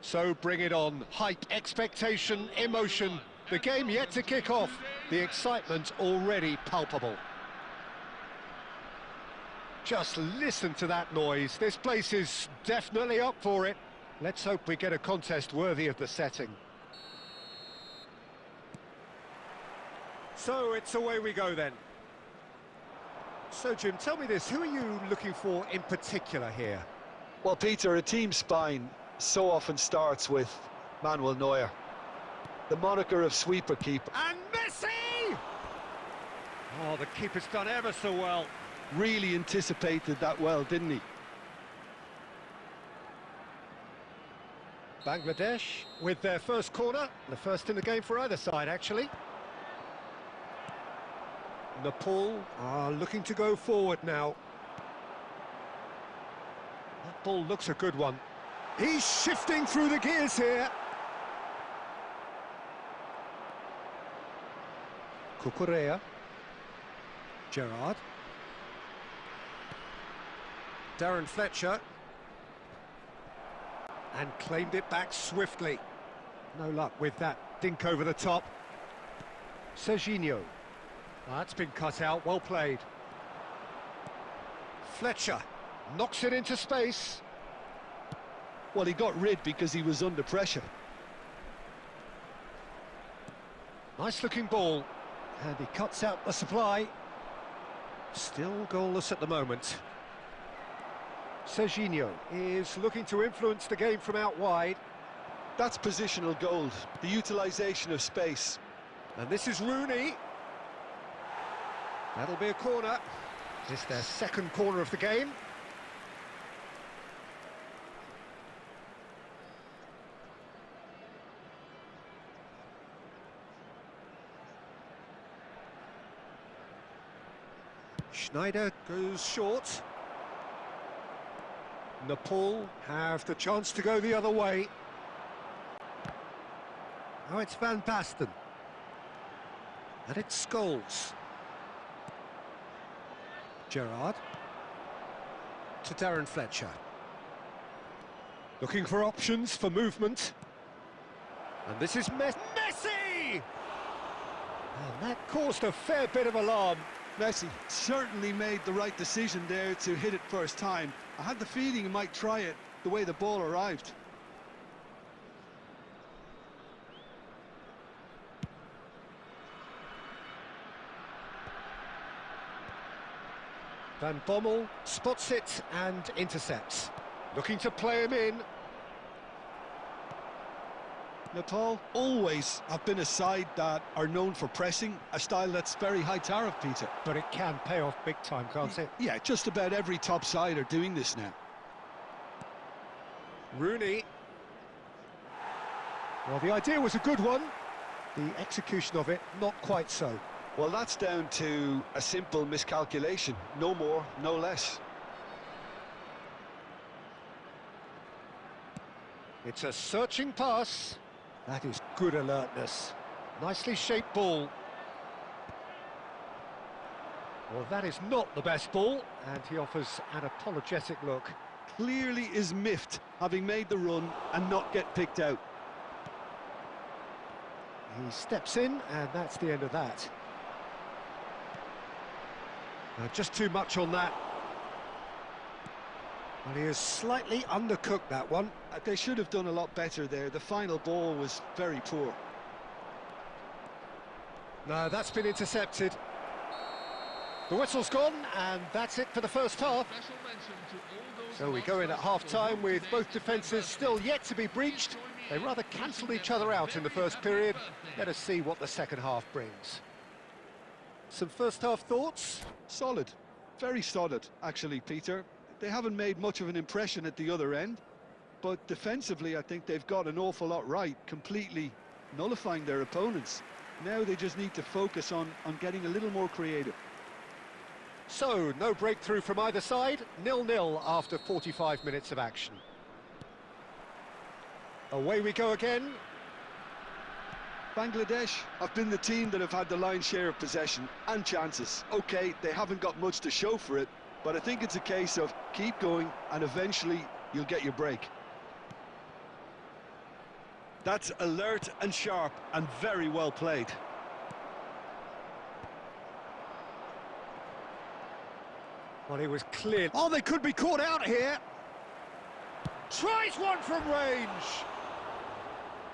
So bring it on. Hype, expectation, emotion. The game yet to kick off. The excitement already palpable. Just listen to that noise. This place is definitely up for it. Let's hope we get a contest worthy of the setting. So it's away we go then. So Jim, tell me this, who are you looking for in particular here? Well, Peter, a team spine so often starts with Manuel Neuer, the moniker of sweeper keeper. And Messi! Oh, the keeper's done ever so well. Really anticipated that well, didn't he? Bangladesh with their first corner, the first in the game for either side, actually. Nepal are looking to go forward now. That ball looks a good one. He's shifting through the gears here. Cucurella. Gerrard. Darren Fletcher. And claimed it back swiftly. No luck with that dink over the top. Serginho. That's been cut out, well played. Fletcher knocks it into space. Well, he got rid because he was under pressure. Nice looking ball. And he cuts out the supply. Still goalless at the moment. Serginho is looking to influence the game from out wide. That's positional gold, the utilisation of space. And this is Rooney. That'll be a corner. This is their second corner of the game. Schneider goes short. Nepal have the chance to go the other way. Now it's Van Basten. And it's Scholes. Gerrard. To Darren Fletcher. Looking for options for movement. And this is Messi! And that caused a fair bit of alarm. Messi certainly made the right decision there to hit it first time. I had the feeling he might try it the way the ball arrived. Van Bommel spots it and intercepts. Looking to play him in. Nepal always have been a side that are known for pressing, a style that's very high tariff, Peter. But it can pay off big time, can't it? Yeah, just about every top side are doing this now. Rooney. Well, the idea was a good one. The execution of it, not quite so. Well, that's down to a simple miscalculation. No more, no less. It's a searching pass. That is good alertness. Nicely shaped ball. Well, that is not the best ball, and he offers an apologetic look. Clearly is miffed, having made the run and not get picked out. He steps in, and that's the end of that. Just too much on that. Well, he has slightly undercooked that one. They should have done a lot better there. The final ball was very poor. No, that's been intercepted. The whistle's gone, and that's it for the first half. So we go in at half-time with both defences still yet to be breached. They rather cancelled each other out in the first period. Let us see what the second half brings. Some first-half thoughts? Solid. Very solid, actually, Peter. They haven't made much of an impression at the other end, but defensively I think they've got an awful lot right, completely nullifying their opponents. Now they just need to focus on getting a little more creative. So, no breakthrough from either side, 0-0 after 45 minutes of action. Away we go again. Bangladesh have been the team that have had the lion's share of possession and chances. OK, they haven't got much to show for it, but I think it's a case of keep going and eventually you'll get your break. That's alert and sharp and very well played. Well, it was clear. Oh, they could be caught out here. Tries one from range.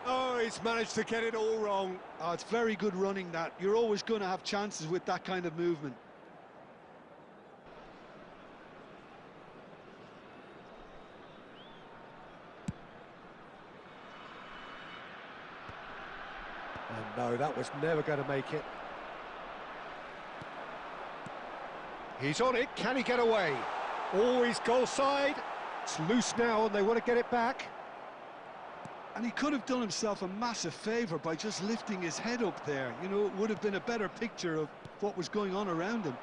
Oh, he's managed to get it all wrong. Oh, it's very good running, that. You're always going to have chances with that kind of movement. And no, that was never going to make it. He's on it, can he get away? Always goal side. It's loose now and they want to get it back. And he could have done himself a massive favour by just lifting his head up there. You know, it would have been a better picture of what was going on around him.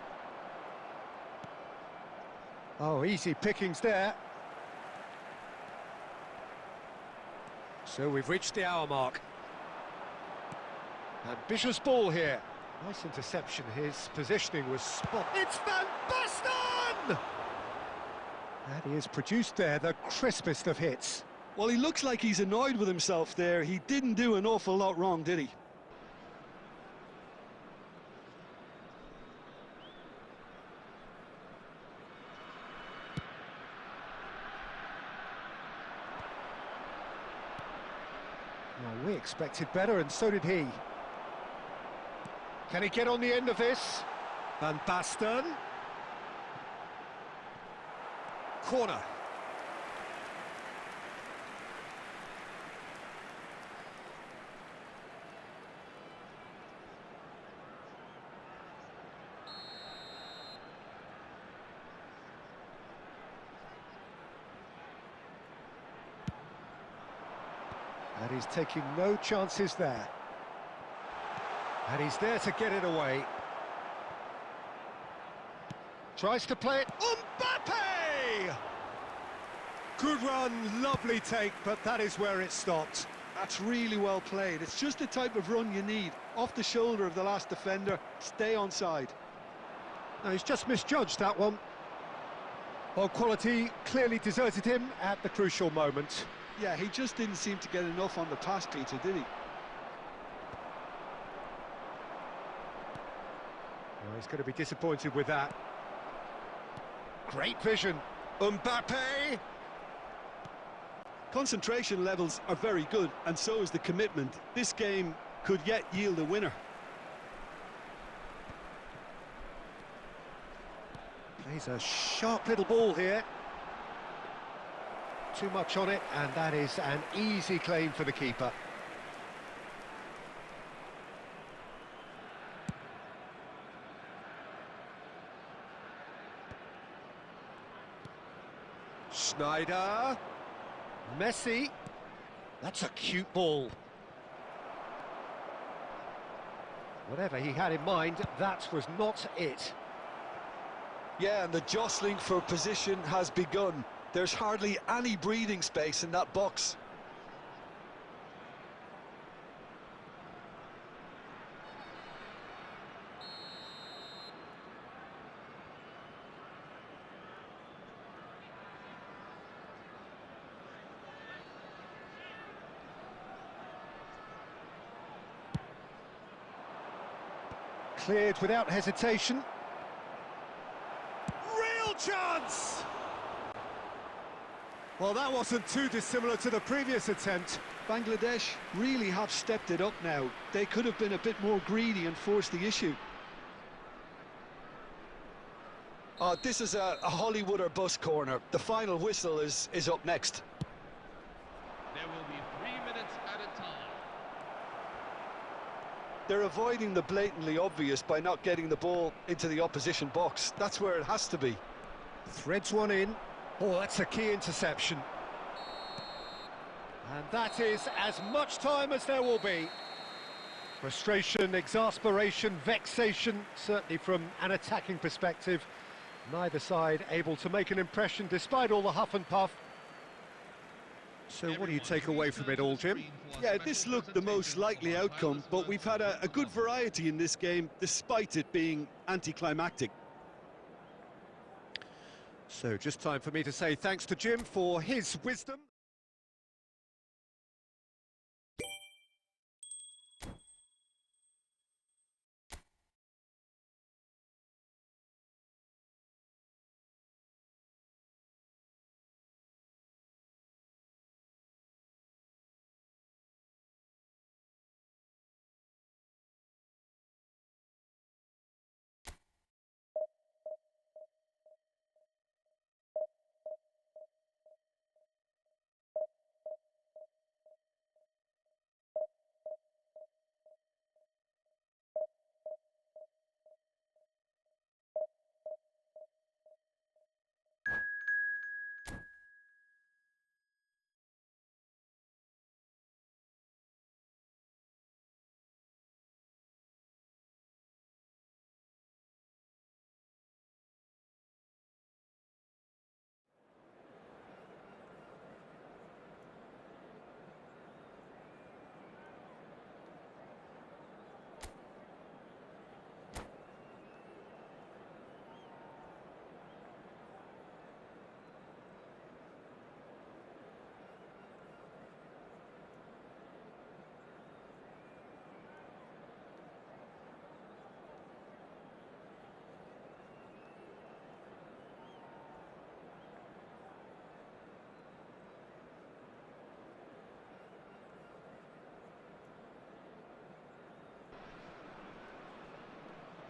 Oh, easy pickings there. So we've reached the hour mark. Ambitious ball here. Nice interception. His positioning was spot. It's Van Basten! And he has produced there the crispest of hits. Well, he looks like he's annoyed with himself there. He didn't do an awful lot wrong, did he? Well, we expected better, and so did he. Can he get on the end of this? Van Basten. Corner. And he's taking no chances there. And he's there to get it away. Tries to play it. Mbappe! Good run, lovely take, but that is where it stopped. That's really well played. It's just the type of run you need. Off the shoulder of the last defender, stay onside. No, he's just misjudged that one. Well, quality clearly deserted him at the crucial moment. Yeah, he just didn't seem to get enough on the pass, Peter, did he? Well, he's going to be disappointed with that. Great vision. Mbappe! Concentration levels are very good, and so is the commitment. This game could yet yield a winner. Plays a sharp little ball here. Too much on it, and that is an easy claim for the keeper. Schneider. Messi. That's a cute ball. Whatever he had in mind, that was not it. Yeah, and the jostling for position has begun. There's hardly any breathing space in that box. Cleared without hesitation. Real chance! Well, that wasn't too dissimilar to the previous attempt. Bangladesh really have stepped it up now. They could have been a bit more greedy and forced the issue. This is a Hollywood or bust corner. The final whistle is up next. There will be 3 minutes at a time. They're avoiding the blatantly obvious by not getting the ball into the opposition box. That's where it has to be. Threads one in. Oh, that's a key interception. And that is as much time as there will be. Frustration, exasperation, vexation, certainly from an attacking perspective. Neither side able to make an impression despite all the huff and puff. So what do you take away from it all, Jim? Yeah, this looked the most likely outcome, but we've had a good variety in this game, despite it being anticlimactic. So just time for me to say thanks to Jim for his wisdom.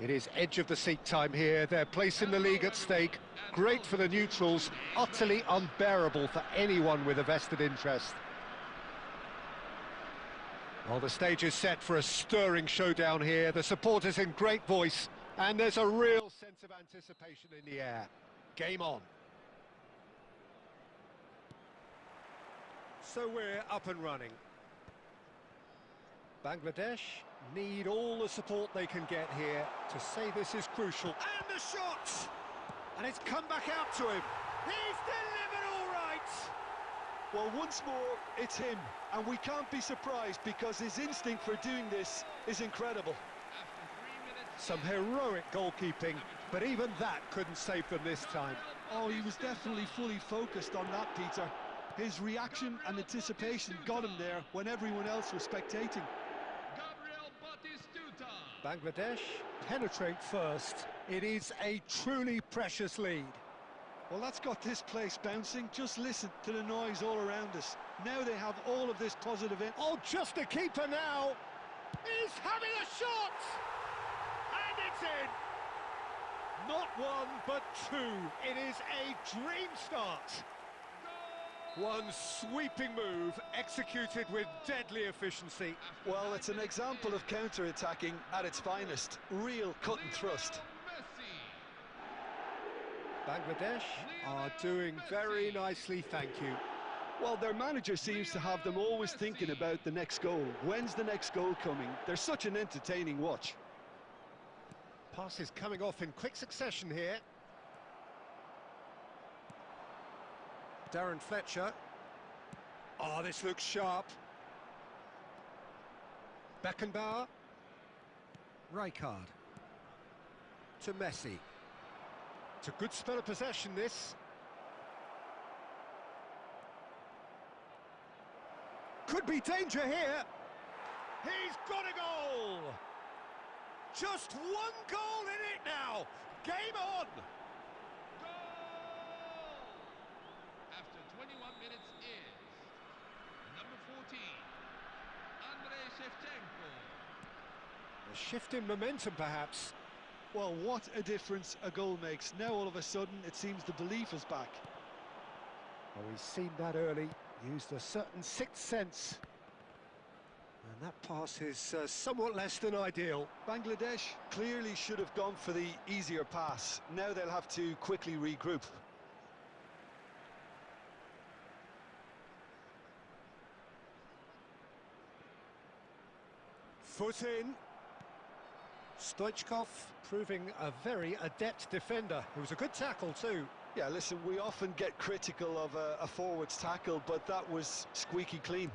It is edge of the seat time here. Their place in the league at stake. Great for the neutrals, utterly unbearable for anyone with a vested interest. Well, the stage is set for a stirring showdown here. The supporters in great voice, and there's a real sense of anticipation in the air. Game on. So we're up and running. Bangladesh need all the support they can get here to say this is crucial. And the shot! And it's come back out to him. He's delivered all right! Well, once more, it's him. And we can't be surprised because his instinct for doing this is incredible. Some heroic goalkeeping, but even that couldn't save them this time. Oh, he was definitely fully focused on that, Peter. His reaction and anticipation got him there when everyone else was spectating. Bangladesh penetrate first. It is a truly precious lead. Well, that's got this place bouncing. Just listen to the noise all around us. Now they have all of this positive in. Oh, just a keeper now. He's having a shot! And it's in! Not one, but two. It is a dream start. One sweeping move, executed with deadly efficiency. Well, it's an example of counter-attacking at its finest. Real cut and thrust. Bangladesh are doing very nicely, thank you. Well, their manager seems to have them always thinking about the next goal. When's the next goal coming? They're such an entertaining watch. Passes coming off in quick succession here. Darren Fletcher. Oh, this looks sharp. Beckenbauer. Rijkaard. To Messi. It's a good spell of possession, this. Could be danger here. He's got a goal! Just one goal in it now. Game on! Goal! After 21 minutes is number 14, Andrei Shevchenko. A shift in momentum, perhaps. Well, what a difference a goal makes. Now, all of a sudden, it seems the belief is back. Oh, he's seen that early, used a certain sixth sense. And that pass is somewhat less than ideal. Bangladesh clearly should have gone for the easier pass. Now they'll have to quickly regroup. Foot in. Stoichkov proving a very adept defender. It was a good tackle too. Yeah, listen, we often get critical of a forward's tackle, but that was squeaky clean.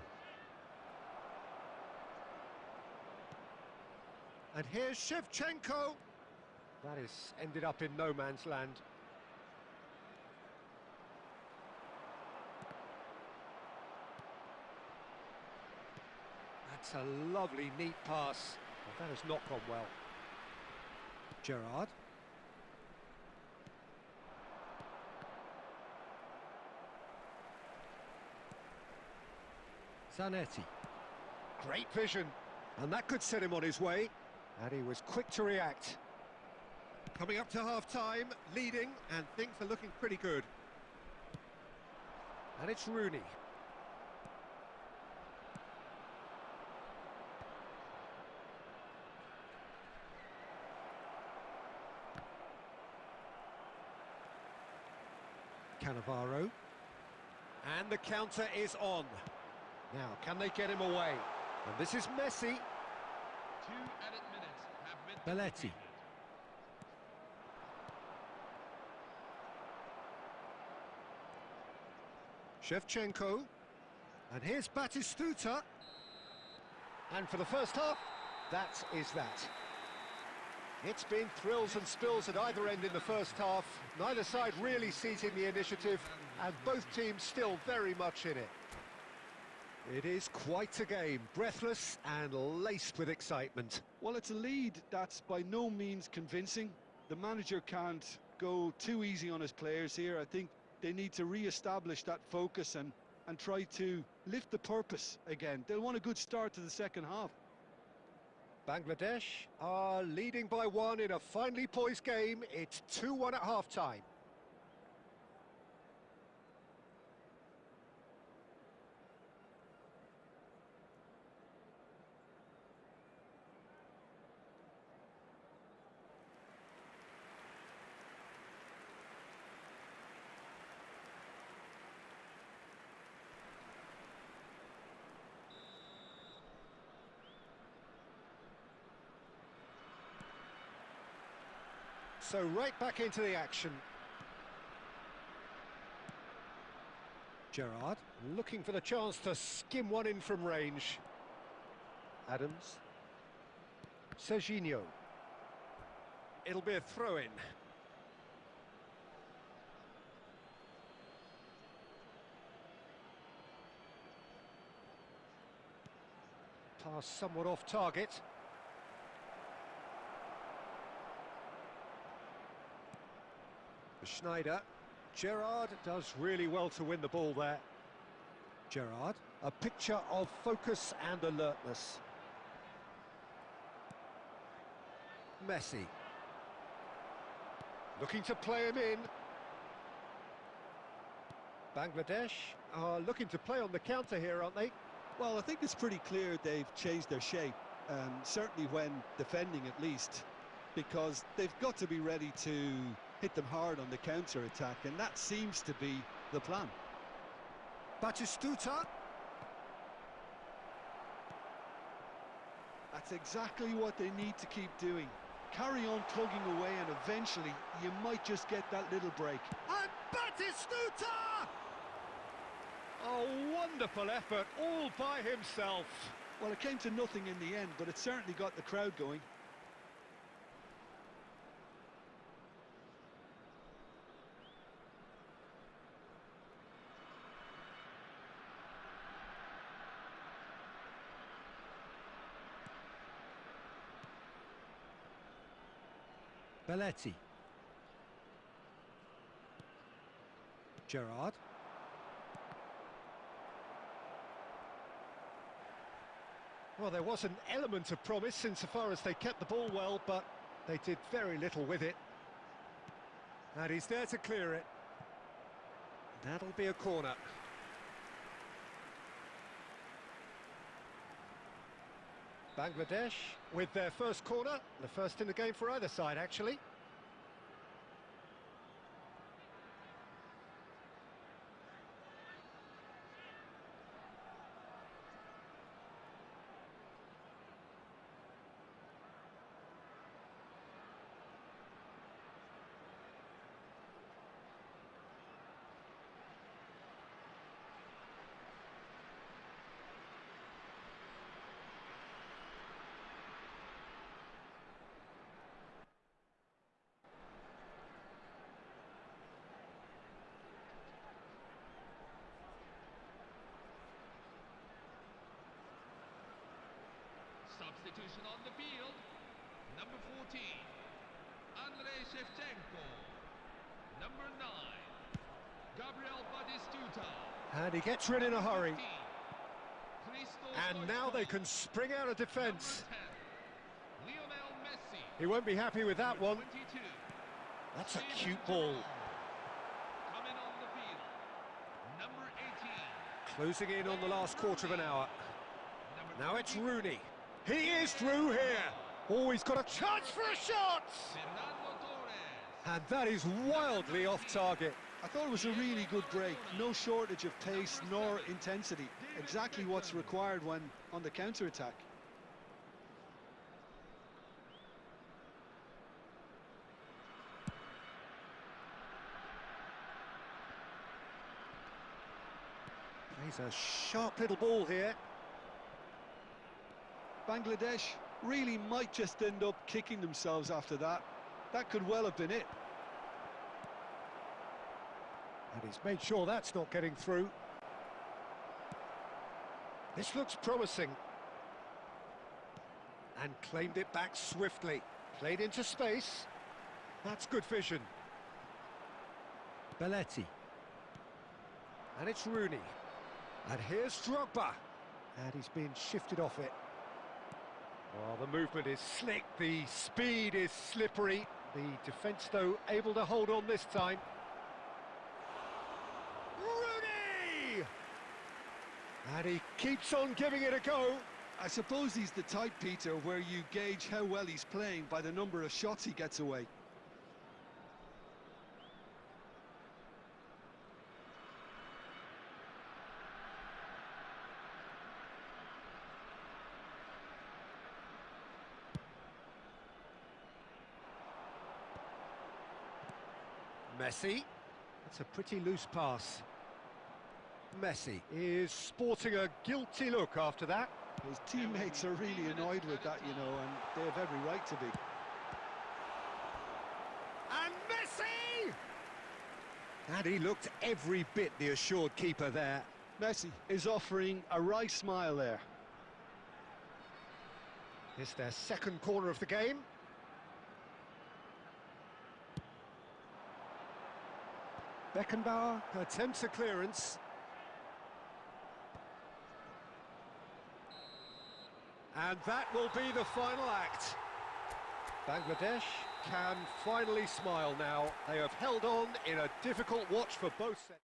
And here's Shevchenko. That is ended up in no man's land. That's a lovely, neat pass. But that has not gone well. Gerrard. Zanetti. Great vision. And that could set him on his way. And he was quick to react. Coming up to half-time, leading, and things are looking pretty good. And it's Rooney. Cannavaro. And the counter is on. Now, can they get him away? And this is Messi. 2 added minutes have been Belletti. Shevchenko. And here's Batistuta. And for the first half, that is that. It's been thrills and spills at either end in the first half. Neither side really seizing the initiative, and both teams still very much in it. It is quite a game, breathless and laced with excitement. Well, it's a lead that's by no means convincing. The manager can't go too easy on his players here. I think they need to re-establish that focus and try to lift the purpose again. They'll want a good start to the second half. Bangladesh are leading by 1 in a finely poised game. It's 2-1 at half-time. So right back into the action. Gerrard looking for the chance to skim one in from range. Adams. Serginho. It'll be a throw-in. Pass somewhat off target. Schneider. Gerrard does really well to win the ball there. Gerrard, a picture of focus and alertness. Messi. Looking to play him in. Bangladesh are looking to play on the counter here, aren't they? Well, I think it's pretty clear they've changed their shape, certainly when defending at least, because they've got to be ready to hit them hard on the counter-attack, and that seems to be the plan. Batistuta. That's exactly what they need to keep doing. Carry on plugging away, and eventually you might just get that little break. And Batistuta! A wonderful effort, all by himself. Well, it came to nothing in the end, but it certainly got the crowd going. Belletti. Gerrard. Well, there was an element of promise insofar as they kept the ball well, but they did very little with it. And he's there to clear it. That'll be a corner. Bangladesh with their first corner, the first in the game for either side, actually. Substitution on the field. Number 14, Andrei Shevchenko. Number 9, Gabriel Batistuta. And he gets rid in a hurry. 15, Christos And now they Stoichkov. can spring out of defence. Number 10, Lionel Messi. He won't be happy with that one. 22, That's a Steven cute ball. Gerrard. Coming on the field. Number 18. Closing in on the last quarter of an hour. Number Now it's 20, Rooney. He is through here. Oh, he's got a chance for a shot! Fernando Torres. And that is wildly off target. I thought it was a really good break. No shortage of pace nor intensity. Exactly what's required when on the counter-attack. Plays a sharp little ball here. Bangladesh really might just end up kicking themselves after that. That could well have been it. And he's made sure that's not getting through. This looks promising. And claimed it back swiftly. Played into space. That's good vision. Belletti. And it's Rooney. And here's Drogba. And he's been shifted off it. Oh, the movement is slick, the speed is slippery. The defence, though, able to hold on this time. Rooney! And he keeps on giving it a go. I suppose he's the type, Peter, where you gauge how well he's playing by the number of shots he gets away. Messi. That's a pretty loose pass. Messi is sporting a guilty look after that. His teammates are really annoyed with that, you know, and they have every right to be. And Messi! And he looked every bit the assured keeper there. Messi is offering a right smile there. It's their second corner of the game. Beckenbauer attempts a clearance. And that will be the final act. Bangladesh can finally smile now. They have held on in a difficult watch for both sets.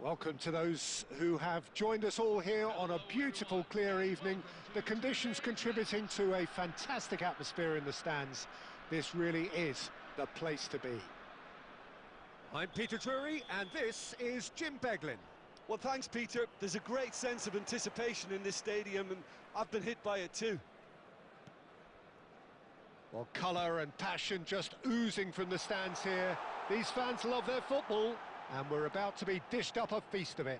Welcome to those who have joined us all here on a beautiful, clear evening. The conditions contributing to a fantastic atmosphere in the stands. This really is the place to be. I'm Peter Drury, and this is Jim Beglin. Well, thanks, Peter. There's a great sense of anticipation in this stadium, and I've been hit by it too. Well, colour and passion just oozing from the stands here. These fans love their football, and we're about to be dished up a feast of it.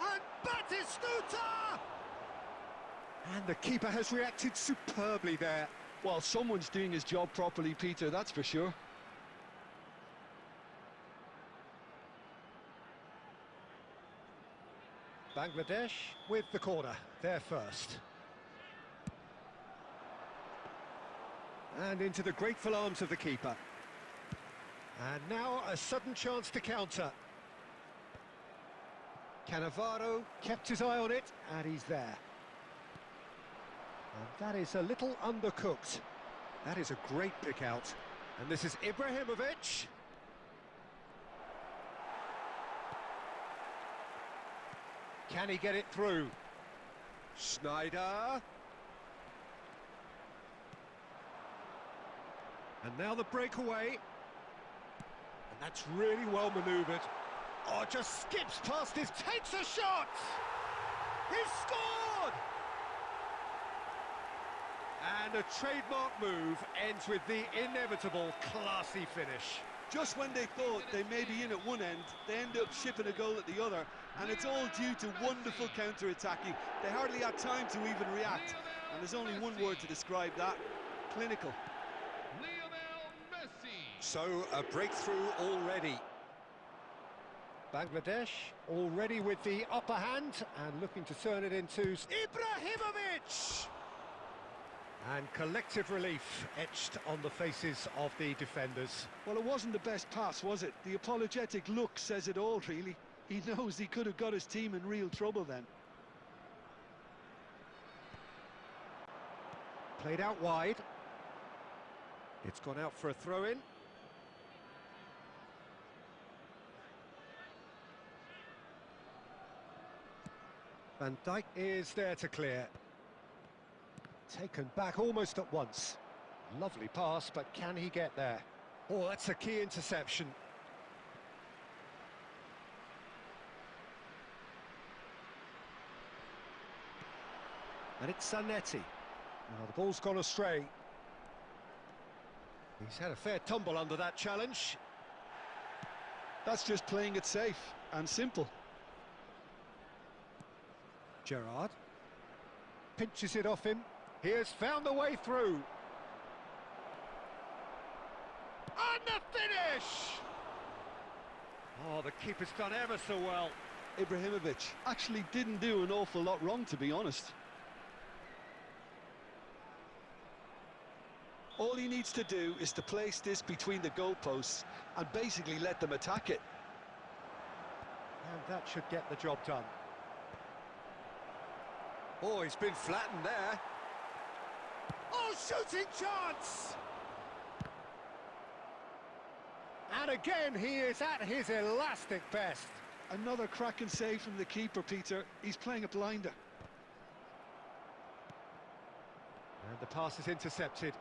And Batistuta! And the keeper has reacted superbly there. Well, someone's doing his job properly, Peter, that's for sure. Bangladesh with the corner, they're first. And into the grateful arms of the keeper. And now a sudden chance to counter. Cannavaro kept his eye on it, and he's there. And that is a little undercooked. That is a great pick out. And this is Ibrahimovic. Can he get it through? Schneider. And now the breakaway. And that's really well manoeuvred. Oh, just skips past his, takes a shot! He's scored! And a trademark move ends with the inevitable classy finish. Just when they thought they may be in at one end, they end up shipping a goal at the other, and it's all due to wonderful counter-attacking. They hardly had time to even react, and there's only one word to describe that: clinical. So, a breakthrough already. Bangladesh already with the upper hand and looking to turn it into Ibrahimovic! And collective relief etched on the faces of the defenders. Well, it wasn't the best pass, was it? The apologetic look says it all, really. He knows he could have got his team in real trouble then. Played out wide. It's gone out for a throw-in. Van Dijk is there to clear. Taken back almost at once. Lovely pass, but can he get there? Oh, that's a key interception. And it's Zanetti. Now the ball's gone astray. He's had a fair tumble under that challenge. That's just playing it safe and simple. Gerrard pinches it off him. He has found the way through. And the finish! Oh, the keeper's done ever so well. Ibrahimovic actually didn't do an awful lot wrong, to be honest. All he needs to do is to place this between the goalposts and basically let them attack it. And that should get the job done. Oh, he's been flattened there. Oh, shooting chance! And again, he is at his elastic best. Another cracking save from the keeper, Peter. He's playing a blinder. And the pass is intercepted.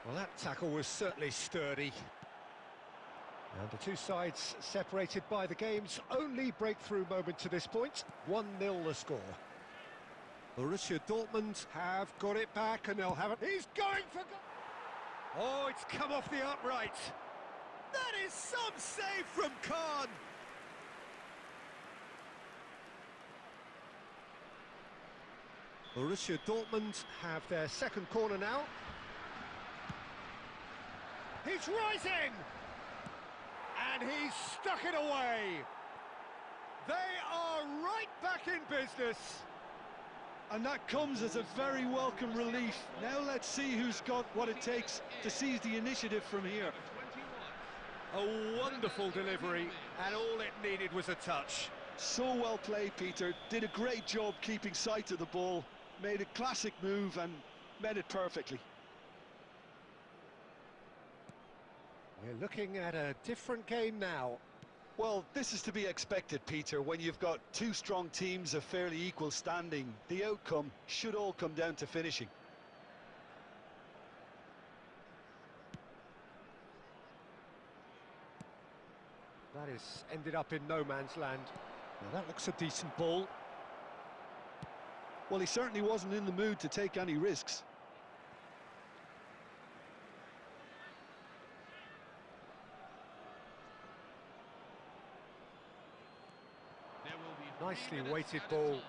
Well, that tackle was certainly sturdy. And the two sides separated by the game's only breakthrough moment to this point. 1-0 the score. Borussia Dortmund have got it back, and they'll have it. He's going for goal! Oh, it's come off the upright. That is some save from Kahn. Borussia Dortmund have their second corner now. He's rising! And he's stuck it away. They are right back in business. And that comes as a very welcome relief. Now let's see who's got what it takes to seize the initiative from here. A wonderful delivery, and all it needed was a touch. So well played, Peter. Did a great job keeping sight of the ball. Made a classic move and met it perfectly. We're looking at a different game now. Well, this is to be expected, Peter. When you've got two strong teams of fairly equal standing, the outcome should all come down to finishing. That is ended up in no man's land. Now that looks a decent ball. Well, he certainly wasn't in the mood to take any risks. There will be Nicely 3 minutes weighted added ball. time.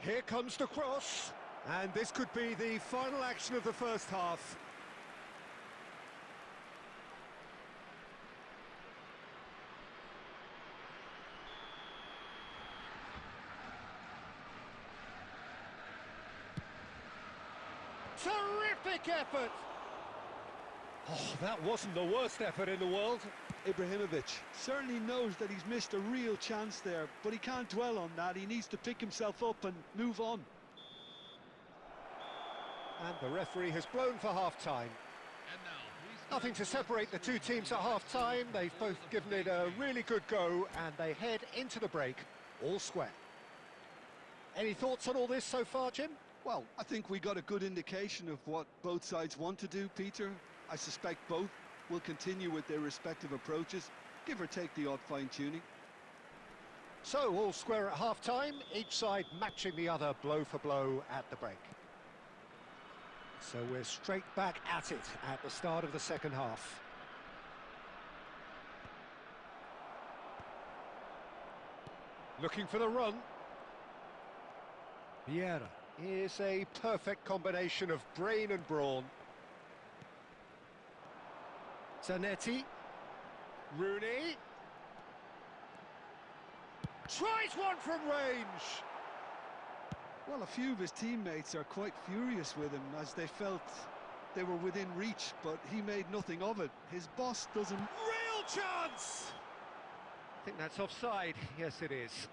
Here comes the cross. And this could be the final action of the first half. Terrific effort! Oh, that wasn't the worst effort in the world. Ibrahimovic certainly knows that he's missed a real chance there, but he can't dwell on that. He needs to pick himself up and move on. And the referee has blown for half-time. And now, Nothing to separate the two teams at half-time. They've both given it a really good go, and they head into the break all square. Any thoughts on all this so far, Jim? Well, I think we got a good indication of what both sides want to do, Peter. I suspect both will continue with their respective approaches, give or take the odd fine-tuning. So, all square at half-time, each side matching the other blow for blow at the break. So we're straight back at it at the start of the second half. Looking for the run. Vieira is a perfect combination of brain and brawn. Zanetti. Rooney. Tries one from range. Well, a few of his teammates are quite furious with him as they felt they were within reach, but he made nothing of it. His boss doesn't... Real chance! I think that's offside. Yes, it is.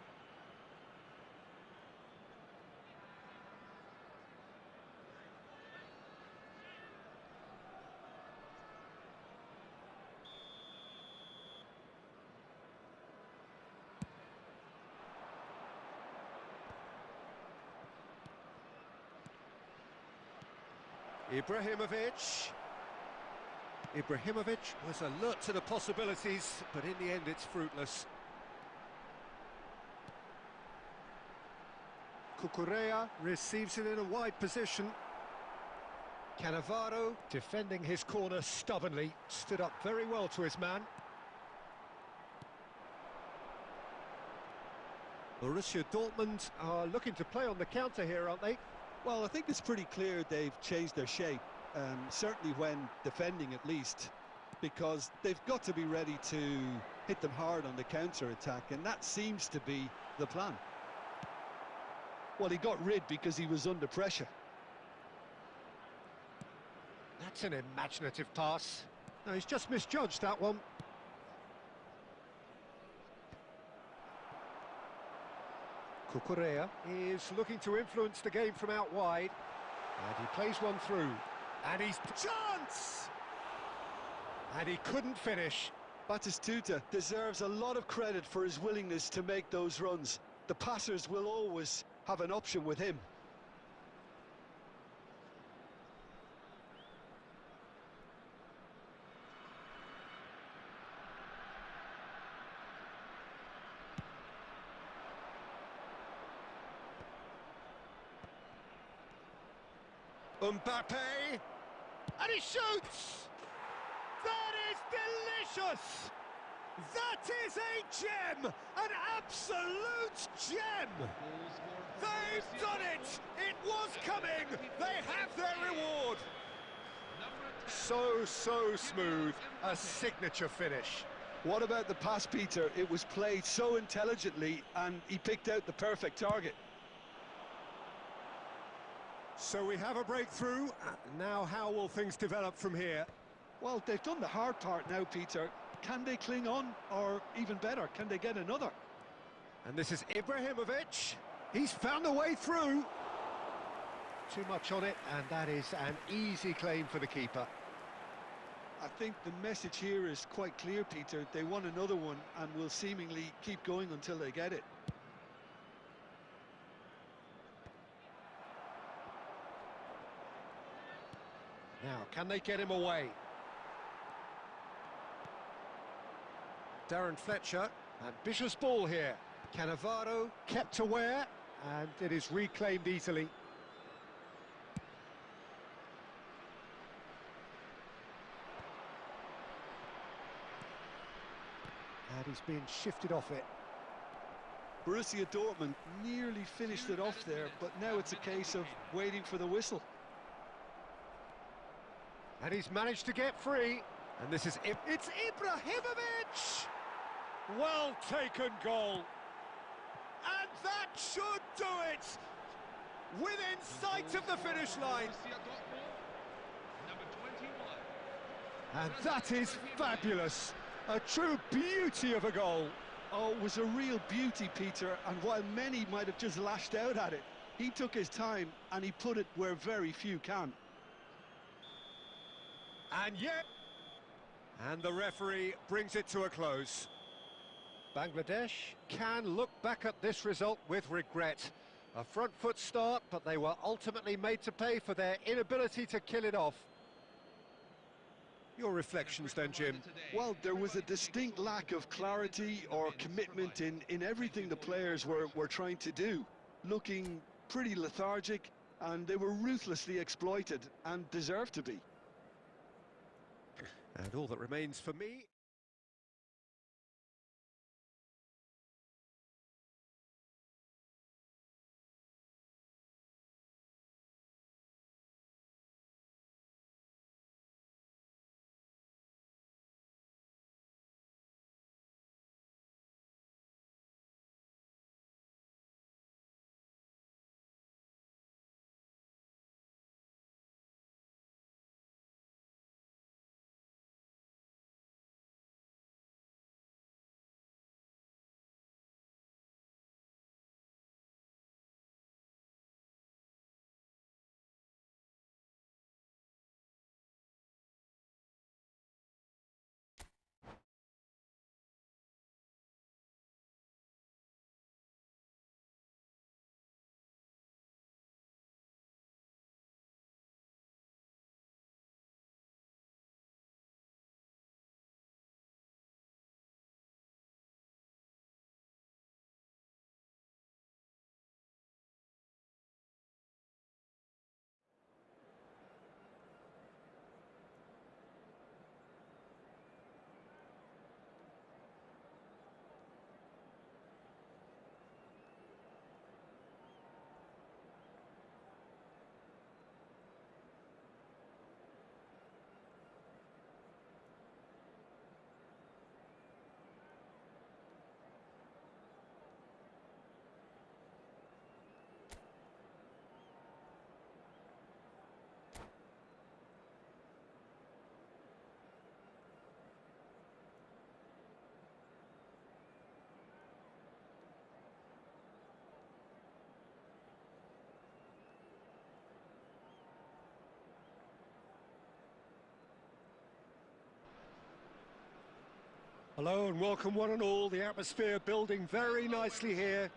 Ibrahimovic was alert to the possibilities, but in the end it's fruitless. Cucurella receives it in a wide position. Cannavaro, defending his corner stubbornly, stood up very well to his man. Borussia Dortmund are looking to play on the counter here, aren't they? Well, I think it's pretty clear they've changed their shape, certainly when defending at least, because they've got to be ready to hit them hard on the counter-attack, and that seems to be the plan. Well, he got rid because he was under pressure. That's an imaginative pass. No, he's just misjudged that one. Cucurella is looking to influence the game from out wide. And he plays one through. And he's... Chance! And he couldn't finish. Batistuta deserves a lot of credit for his willingness to make those runs. The passers will always have an option with him. Mbappe, and he shoots! That is delicious! That is a gem! An absolute gem! They've done it! It was coming! They have their reward! So smooth, a signature finish. What about the pass, Peter? It was played so intelligently and he picked out the perfect target. So we have a breakthrough. Now how will things develop from here? Well, they've done the hard part now, Peter. Can they cling on, or even better, can they get another? And this is Ibrahimovic. He's found a way through. Too much on it, and that is an easy claim for the keeper. I think the message here is quite clear, Peter. They want another one and will seemingly keep going until they get it. Now, can they get him away? Darren Fletcher, ambitious ball here. Cannavaro kept aware, and it is reclaimed easily. And he's being shifted off it. Borussia Dortmund nearly finished it off there, but now it's a case of waiting for the whistle. And he's managed to get free. And this is it's Ibrahimovic! Well taken goal. And that should do it! Within sight of the finish line. Number 21. And that is fabulous. A true beauty of a goal. Oh, it was a real beauty, Peter, and while many might have just lashed out at it, he took his time and he put it where very few can. And yet... And the referee brings it to a close. Bangladesh can look back at this result with regret. A front foot start, but they were ultimately made to pay for their inability to kill it off. Your reflections then, Jim? Well, there was a distinct lack of clarity or commitment in everything the players were trying to do. Looking pretty lethargic, and they were ruthlessly exploited, and deserved to be. And all that remains for me... Hello and welcome one and all. The atmosphere building very nicely here.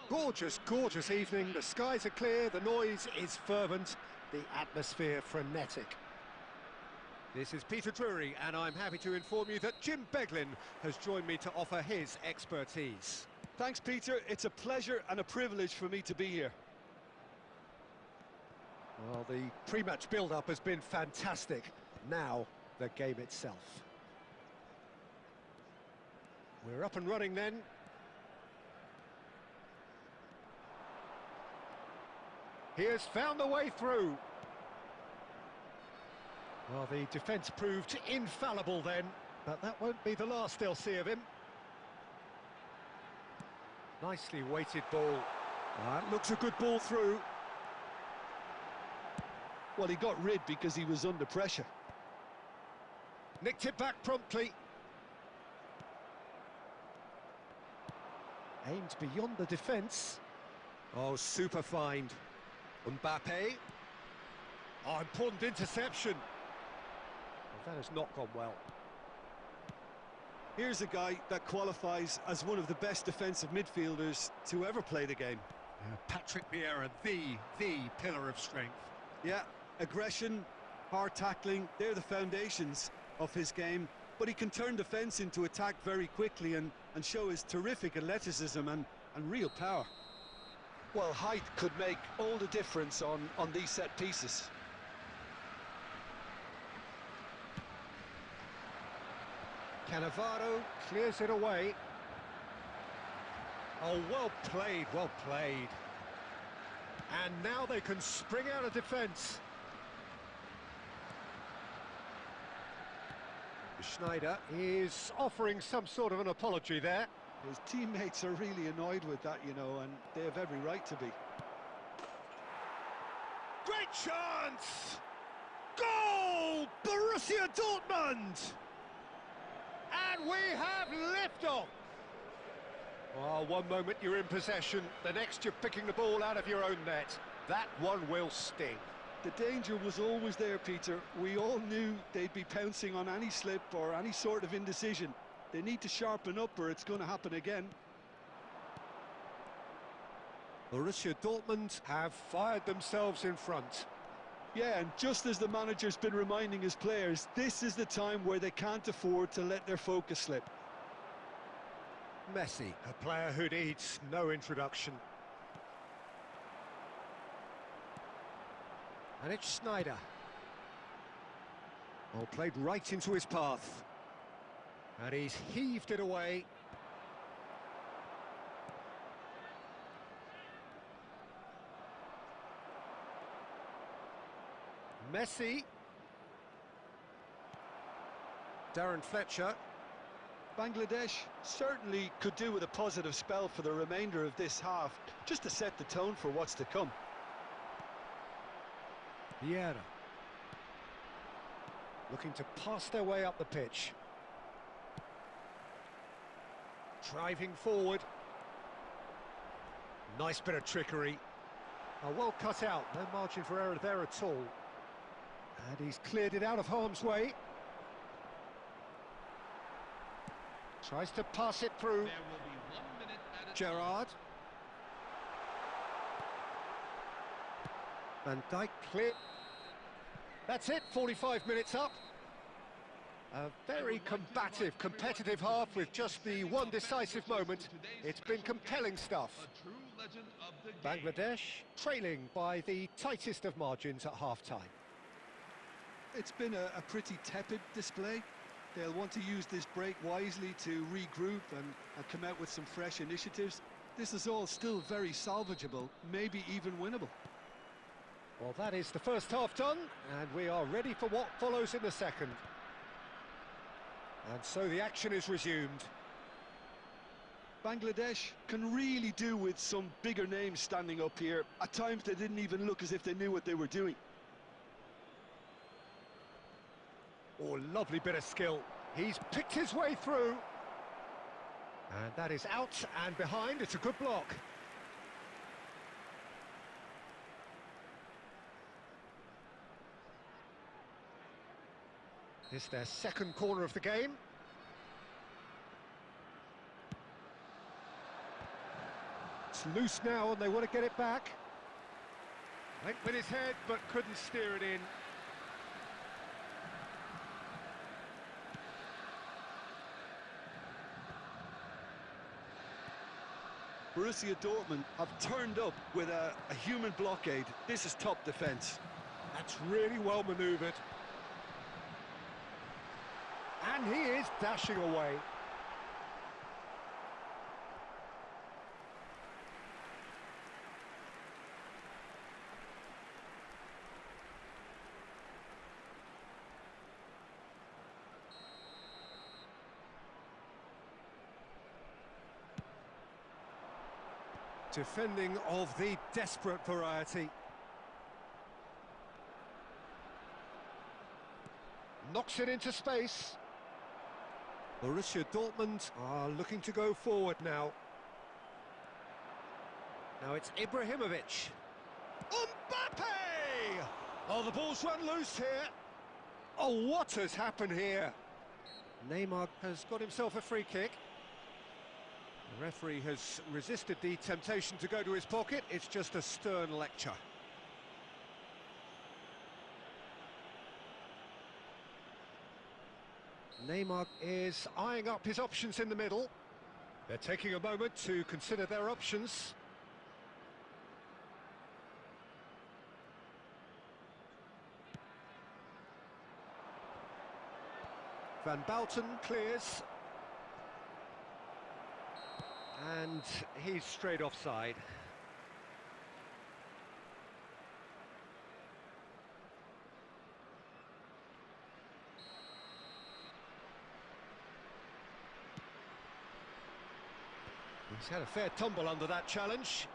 Gorgeous, gorgeous evening. The skies are clear, the noise is fervent, the atmosphere frenetic. This is Peter Drury, and I'm happy to inform you that Jim Beglin has joined me to offer his expertise. Thanks, Peter. It's a pleasure and a privilege for me to be here. Well, the pre-match build-up has been fantastic. Now, the game itself. We're up and running then. He has found the way through. Well, the defence proved infallible then, but that won't be the last they'll see of him. Nicely weighted ball. That looks a good ball through. Well, he got rid because he was under pressure. Nicked it back promptly. Aimed beyond the defence. Oh, super find. Mbappe. Oh, important interception. That has not gone well. Here's a guy that qualifies as one of the best defensive midfielders to ever play the game. Patrick Vieira, the pillar of strength. Yeah, aggression, hard tackling, they're the foundations of his game. But he can turn defence into attack very quickly and show his terrific athleticism and real power. Well, height could make all the difference on these set pieces. Cannavaro clears it away. Oh, well played, well played. And now they can spring out of defence. Schneider is offering some sort of an apology there. His teammates are really annoyed with that, you know, and they have every right to be. Great chance! Goal! Borussia Dortmund! And we have liftoff! Well, one moment you're in possession, the next you're picking the ball out of your own net. That one will sting. The danger was always there, Peter. We all knew they'd be pouncing on any slip or any sort of indecision. They need to sharpen up or it's going to happen again. Borussia Dortmund have fired themselves in front. Yeah, and just as the manager's been reminding his players, this is the time where they can't afford to let their focus slip. Messi, a player who needs no introduction. And it's Schneider. Oh, played right into his path. And he's heaved it away. Messi. Darren Fletcher. Bangladesh certainly could do with a positive spell for the remainder of this half, just to set the tone for what's to come. Vieira. Looking to pass their way up the pitch. Driving forward. Nice bit of trickery. Well cut out, no margin for error there at all. And he's cleared it out of harm's way. Tries to pass it through. There will be 1 minute added. Gerrard. Van Dijk clear. That's it, 45 minutes up. A very combative, competitive half with just the one decisive moment. It's been compelling stuff. A true legend of the game. Bangladesh trailing by the tightest of margins at half-time. It's been a pretty tepid display. They'll want to use this break wisely to regroup and come out with some fresh initiatives. This is all still very salvageable, maybe even winnable. Well, that is the first half done, and we are ready for what follows in the second. And so the action is resumed. Bangladesh can really do with some bigger names standing up here. At times they didn't even look as if they knew what they were doing. Oh, lovely bit of skill. He's picked his way through. And that is out and behind. It's a good block. It's their second corner of the game. It's loose now and they want to get it back. Went with his head but couldn't steer it in. Borussia Dortmund have turned up with a human blockade. This is top defence. That's really well manoeuvred. And he is dashing away. Defending of the desperate variety. Knocks it into space. Borussia Dortmund are looking to go forward now. Now it's Ibrahimovic. Mbappe! Oh, the ball's run loose here. Oh, what has happened here? Neymar has got himself a free kick. The referee has resisted the temptation to go to his pocket. It's just a stern lecture. Neymar is eyeing up his options in the middle. They're taking a moment to consider their options. Van Bouten clears. And he's straight offside. He's had a fair tumble under that challenge.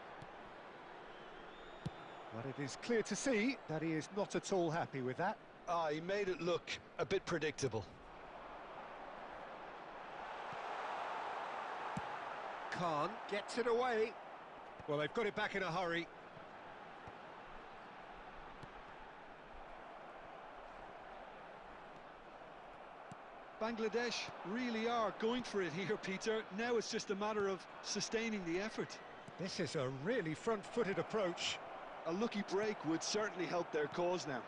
But it is clear to see that he is not at all happy with that. He made it look a bit predictable. Khan gets it away. Well, they've got it back in a hurry. Bangladesh really are going for it here, Peter. Now it's just a matter of sustaining the effort. This is a really front-footed approach. A lucky break would certainly help their cause now.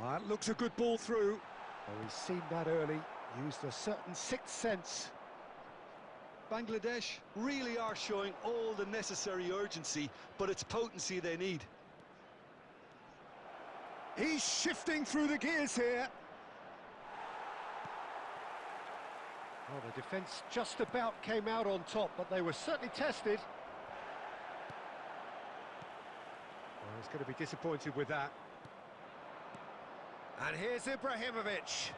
Well, that looks a good ball through. Oh, he's seen that early, used a certain sixth sense. Bangladesh really are showing all the necessary urgency, but it's potency they need. He's shifting through the gears here. Well, the defence just about came out on top, but they were certainly tested. Well, he's going to be disappointed with that. And here's Ibrahimovic.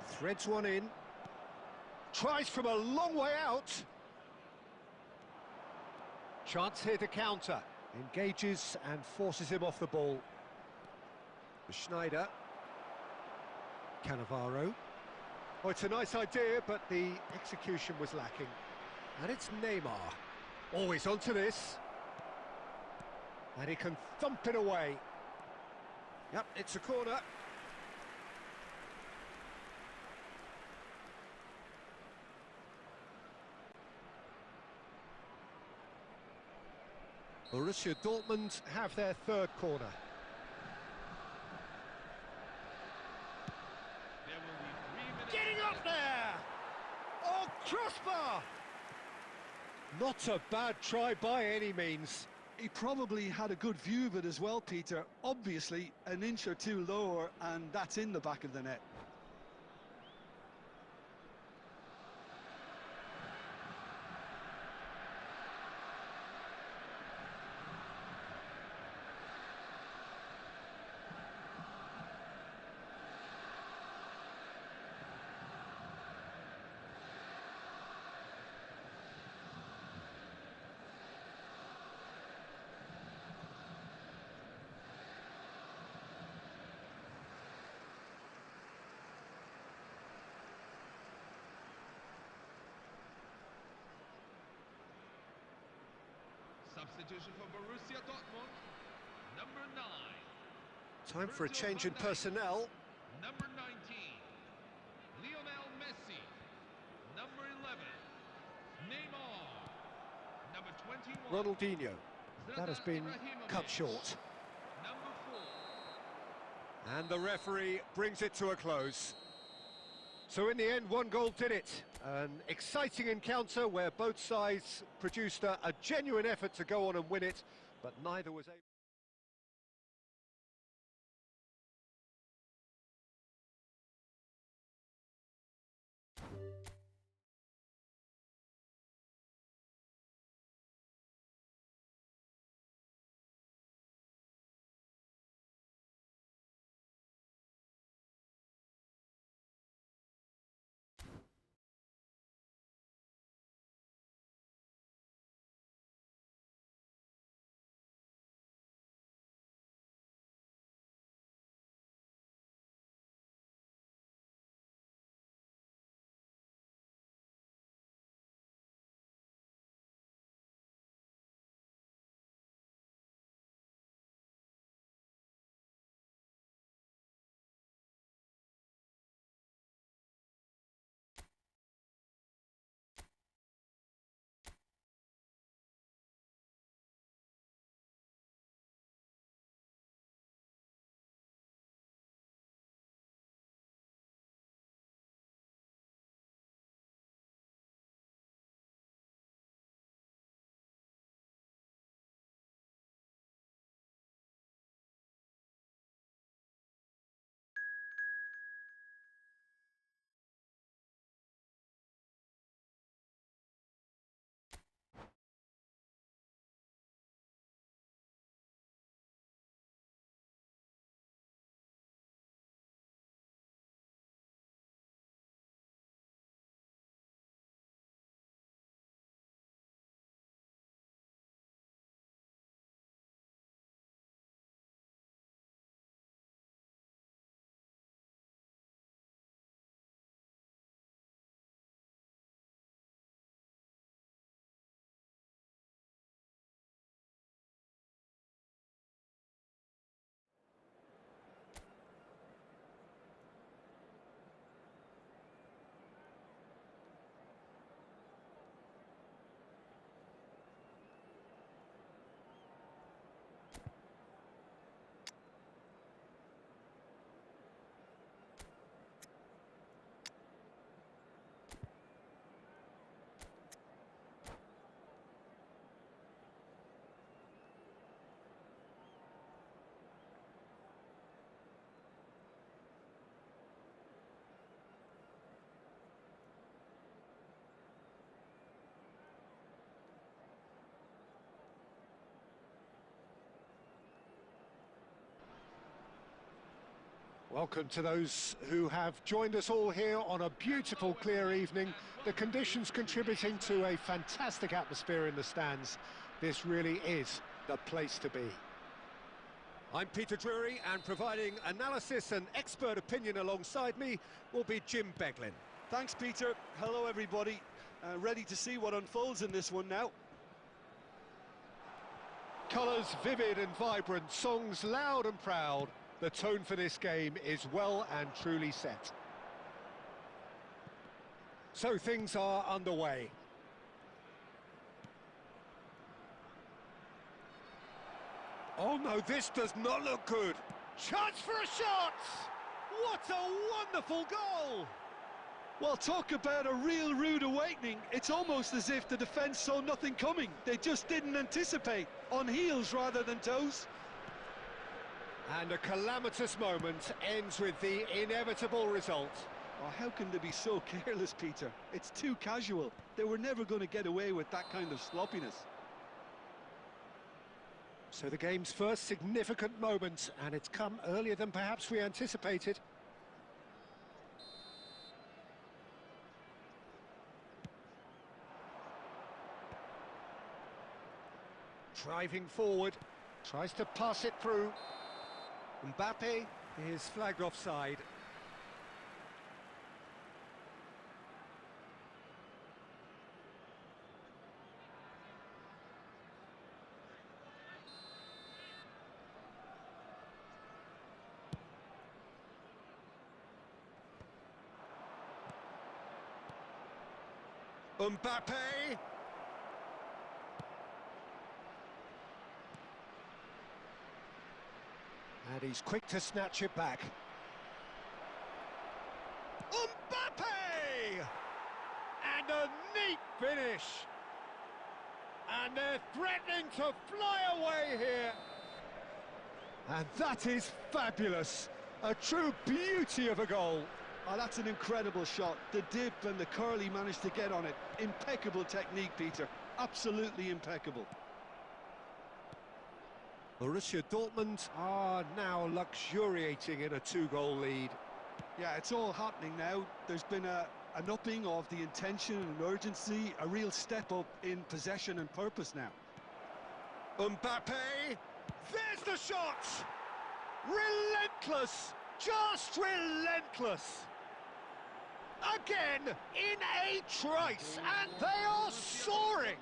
Threads one in. Tries from a long way out. Chance here to counter. Engages and forces him off the ball. Schneider. Cannavaro. Oh, it's a nice idea, but the execution was lacking. And it's Neymar. Always onto this. And he can thump it away. Yep, it's a corner. Borussia Dortmund have their third corner. Getting up there! Oh, crossbar! Not a bad try by any means. He probably had a good view of it as well, Peter. Obviously, an inch or two lower, and that's in the back of the net. Substitution for Borussia Dortmund, number 9. Time for a change in personnel. Number 19, Lionel Messi. Number 11, Neymar. Number 21, Ronaldinho. That has been cut short. Number 4. And the referee brings it to a close. So in the end, one goal did it. An exciting encounter where both sides produced a genuine effort to go on and win it, but neither was able. Welcome to those who have joined us all here on a beautiful, clear evening. The conditions contributing to a fantastic atmosphere in the stands. This really is the place to be. I'm Peter Drury, and providing analysis and expert opinion alongside me will be Jim Beglin. Thanks, Peter. Hello, everybody. Ready to see what unfolds in this one now. Colours vivid and vibrant, songs loud and proud. The tone for this game is well and truly set. So things are underway. Oh no, this does not look good. Chance for a shot! What a wonderful goal! Well, talk about a real rude awakening. It's almost as if the defence saw nothing coming. They just didn't anticipate, on heels rather than toes. And a calamitous moment ends with the inevitable result. Oh, how can they be so careless, Peter? It's too casual. They were never going to get away with that kind of sloppiness. So the game's first significant moment, and it's come earlier than perhaps we anticipated. Driving forward, tries to pass it through. Mbappe is flagged offside. Mbappe! And he's quick to snatch it back. Mbappe! And a neat finish. And they're threatening to fly away here. And that is fabulous. A true beauty of a goal. Oh, that's an incredible shot. The dip and the curl he managed to get on it. Impeccable technique, Peter. Absolutely impeccable. Borussia Dortmund are now luxuriating in a two-goal lead. Yeah, it's all happening now. There's been an upping of the intention and urgency, a real step up in possession and purpose now. Mbappe! There's the shot! Relentless! Just relentless! Again, in a trice, and they are soaring!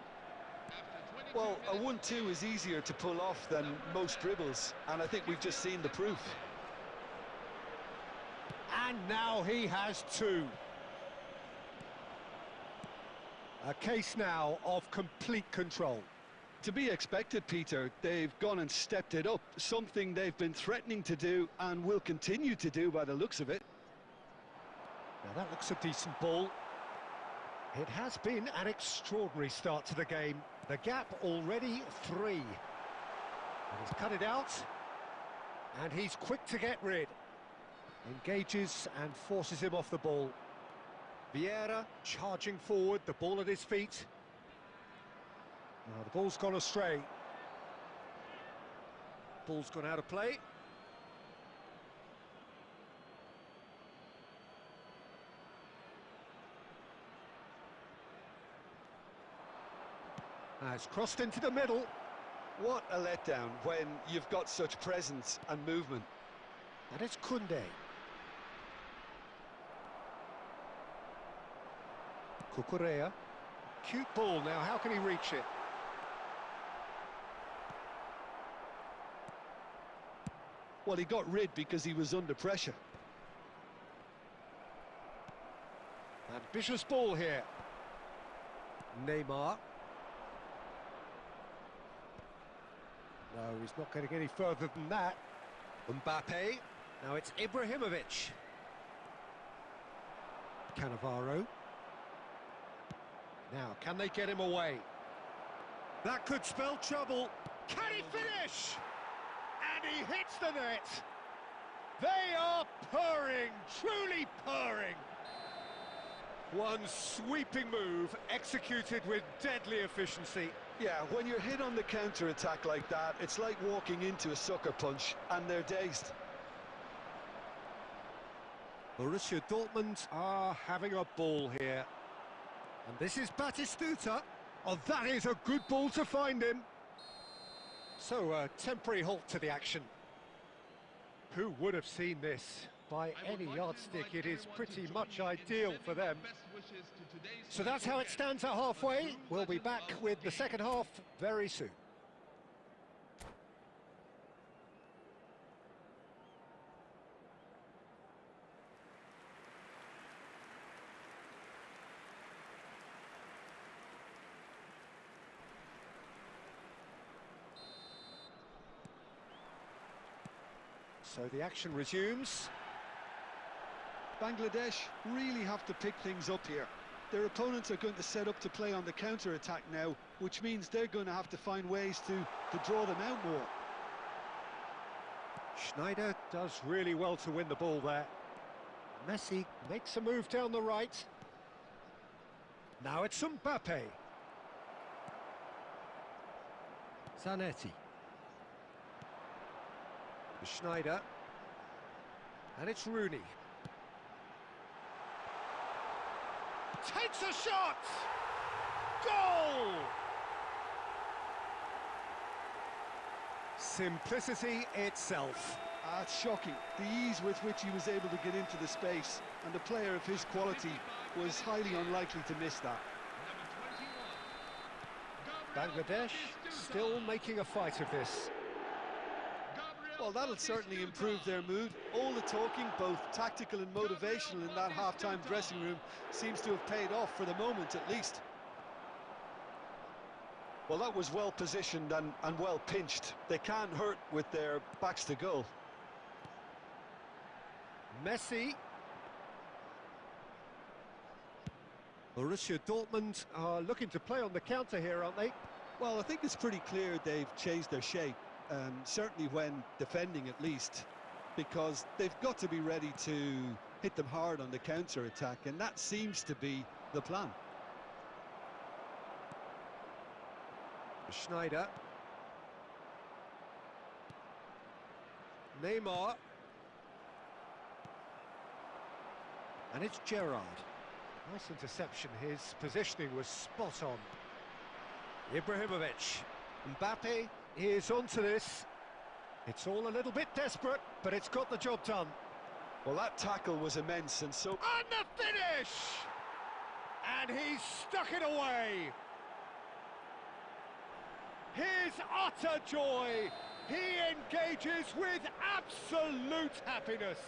Well, a 1-2 is easier to pull off than most dribbles, and I think we've just seen the proof. And now he has two. A case now of complete control. To be expected, Peter. They've gone and stepped it up, something they've been threatening to do and will continue to do by the looks of it. Now that looks a decent ball. It has been an extraordinary start to the game. The gap already 3. And he's cut it out. And he's quick to get rid. Engages and forces him off the ball. Vieira charging forward, the ball at his feet. Now the ball's gone astray. Ball's gone out of play. It's crossed into the middle. What a letdown when you've got such presence and movement. And it's Koundé. Cucurella. Cute ball now, how can he reach it? Well, he got rid because he was under pressure. Ambitious ball here. Neymar. No, he's not getting any further than that. Mbappe. Now it's Ibrahimovic. Cannavaro. Now, can they get him away? That could spell trouble. Can he finish? And he hits the net. They are purring, truly purring. One sweeping move executed with deadly efficiency. Yeah, when you're hit on the counter-attack like that, it's like walking into a sucker punch, and they're dazed. Borussia Dortmund are having a ball here. And this is Batistuta. Oh, that is a good ball to find him. So, a temporary halt to the action. Who would have seen this? By any yardstick, it is pretty much ideal for them. So that's how it stands at halfway. We'll be back with the second half very soon. So the action resumes. Bangladesh really have to pick things up here. Their opponents are going to set up to play on the counter-attack now, which means they're going to have to find ways to draw them out more. Schneider does really well to win the ball there. Messi makes a move down the right. Now it's Mbappe. Zanetti. Schneider. And it's Rooney. Takes a shot! Goal! Simplicity itself. It's shocking, the ease with which he was able to get into the space, and a player of his quality was highly unlikely to miss that. Bangladesh still making a fight of this. Well, that'll certainly improve their mood. All the talking, both tactical and motivational in that half-time dressing room, seems to have paid off for the moment at least. Well, that was well positioned and well pinched. They can't hurt with their backs to goal. Messi. Borussia Dortmund are looking to play on the counter here, aren't they? Well, I think it's pretty clear they've changed their shape. Certainly when defending at least, because they've got to be ready to hit them hard on the counter-attack, and that seems to be the plan. Schneider. Neymar. And it's Gerrard. Nice interception, his positioning was spot on. Ibrahimovic. Mbappe is onto this. It's all a little bit desperate, but it's got the job done. Well, that tackle was immense, and so... And the finish! And he's stuck it away. His utter joy. He engages with absolute happiness.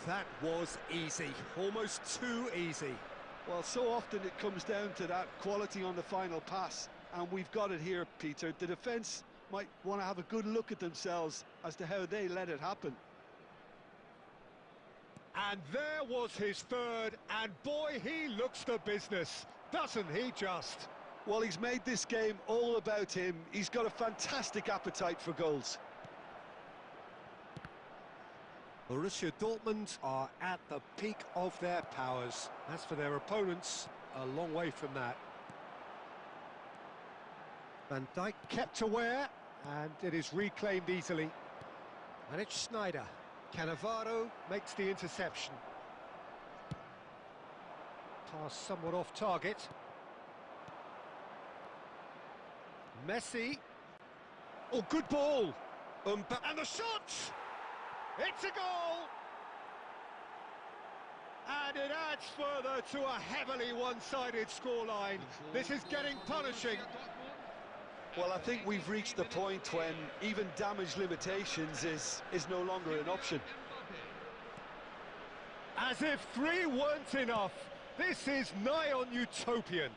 That was easy, almost too easy. Well, so often it comes down to that quality on the final pass. And we've got it here, Peter. The defence might want to have a good look at themselves as to how they let it happen. And there was his third, and boy, he looks the business, doesn't he just? Well, he's made this game all about him. He's got a fantastic appetite for goals. Borussia Dortmund are at the peak of their powers. As for their opponents, a long way from that. Van Dijk kept aware, and it is reclaimed easily. And it's Schneider. Cannavaro makes the interception. Pass somewhat off target. Messi. Oh, good ball. And the shot! It's a goal! And it adds further to a heavily one-sided scoreline. This is getting punishing. Well, I think we've reached the point when even damage limitations is no longer an option. As if 3 weren't enough, this is nigh on utopian.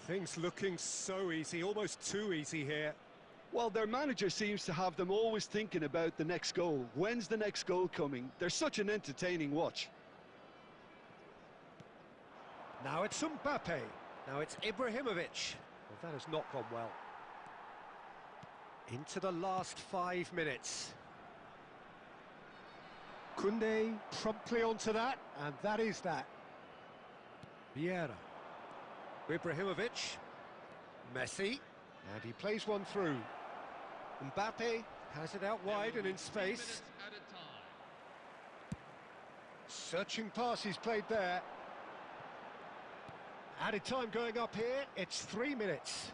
Things looking so easy, almost too easy here. Well, their manager seems to have them always thinking about the next goal. When's the next goal coming? They're such an entertaining watch. Now it's Mbappe. Now it's Ibrahimovic. Well, that has not gone well. Into the last 5 minutes. Koundé promptly onto that, and that is that. Vieira. Ibrahimovic. Messi. And he plays one through. Mbappe has it out wide and in space. Searching pass he's played there. Added time going up here, it's 3 minutes.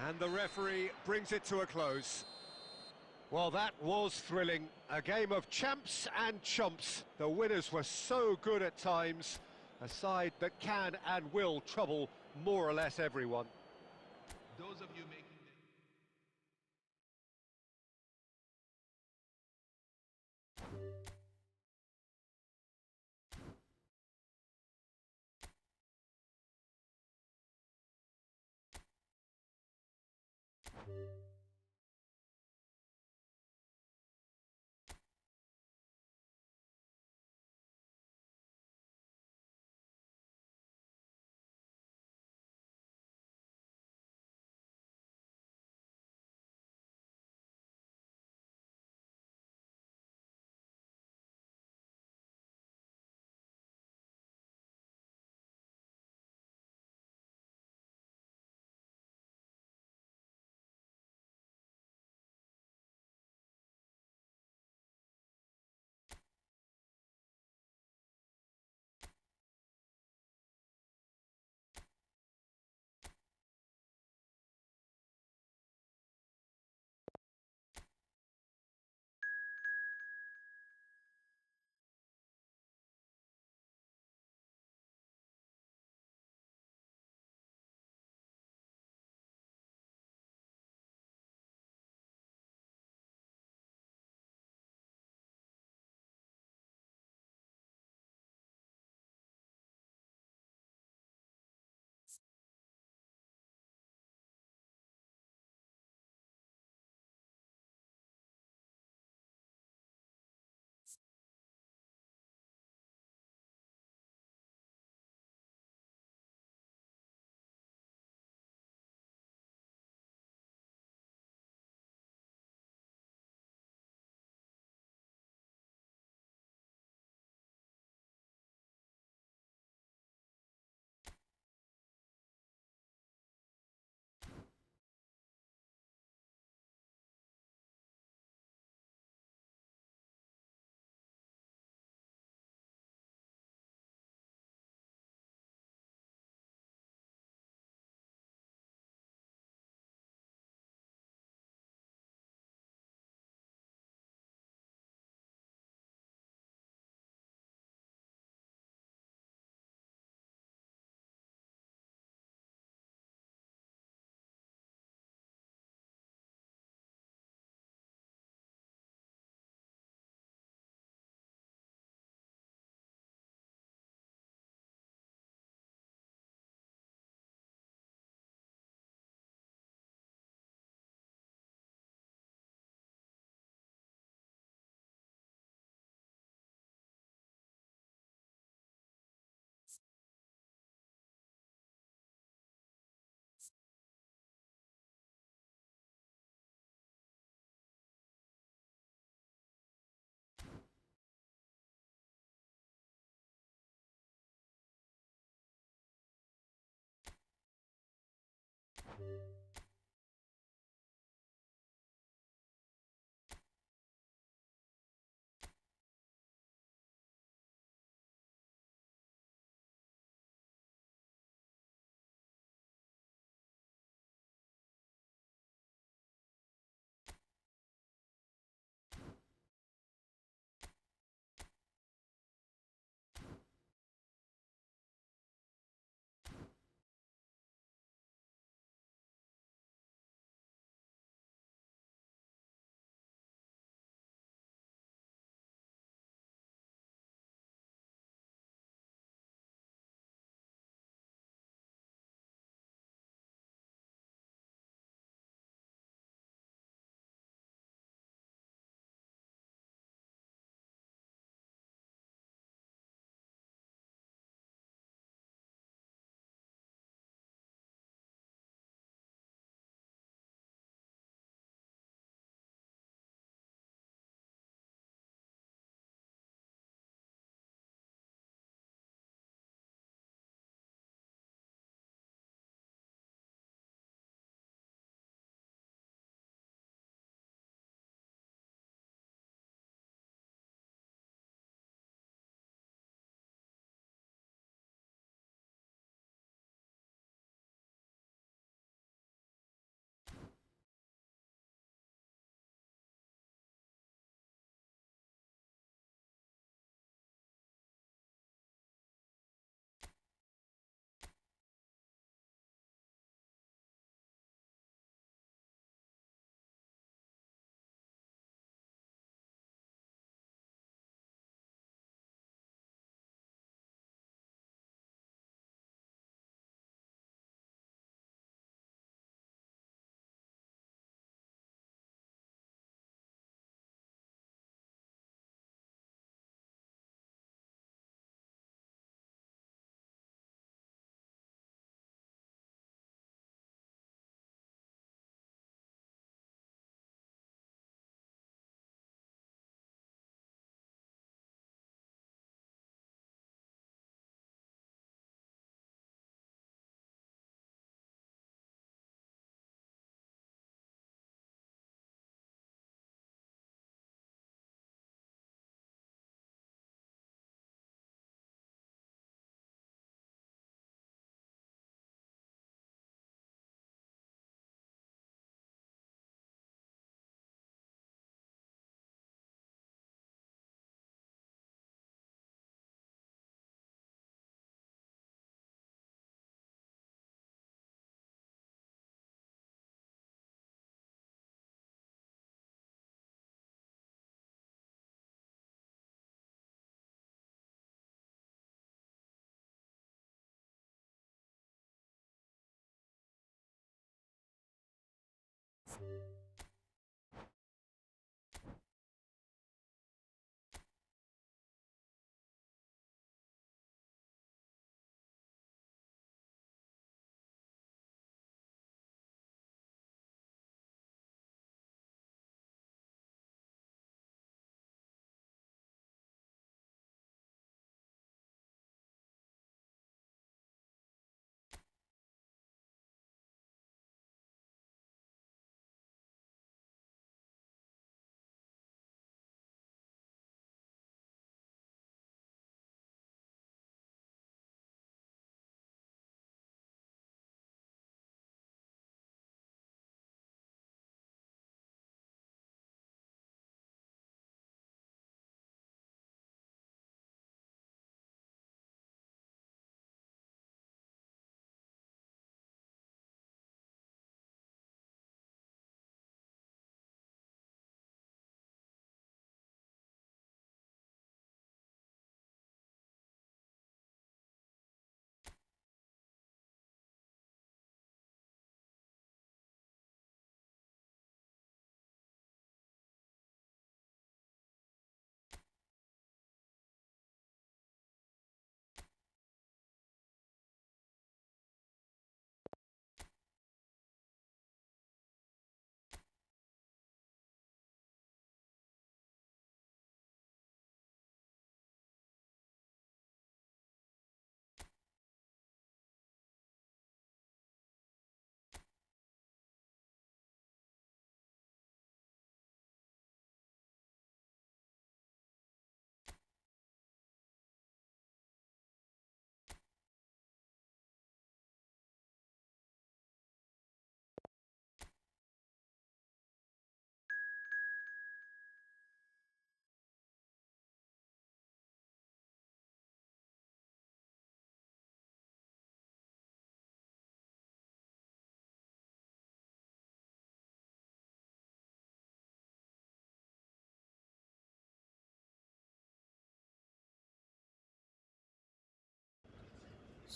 And the referee brings it to a close. Well, that was thrilling. A game of champs and chumps. The winners were so good at times. A side that can and will trouble more or less everyone. Those of you making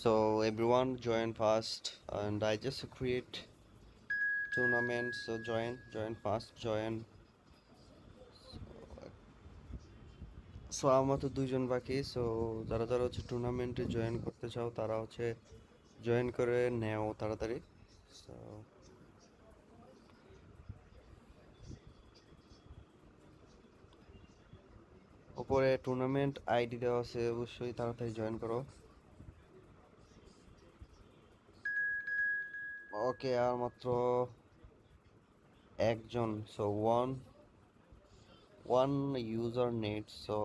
So everyone join fast, and I just create tournament. So join fast, join. So আমার তো দুইজন বাকি, so যারা যারা হচ্ছে টুর্নামেন্টে join করতে চাও তারা হচ্ছে জয়েন করে নেও তাড়াতাড়ি। সো উপরে টুর্নামেন্ট আইডি দেওয়া আছে, অবশ্যই তাড়াতাড়ি জয়েন করো। ওকে, আর মাত্র একজন, so one user net, so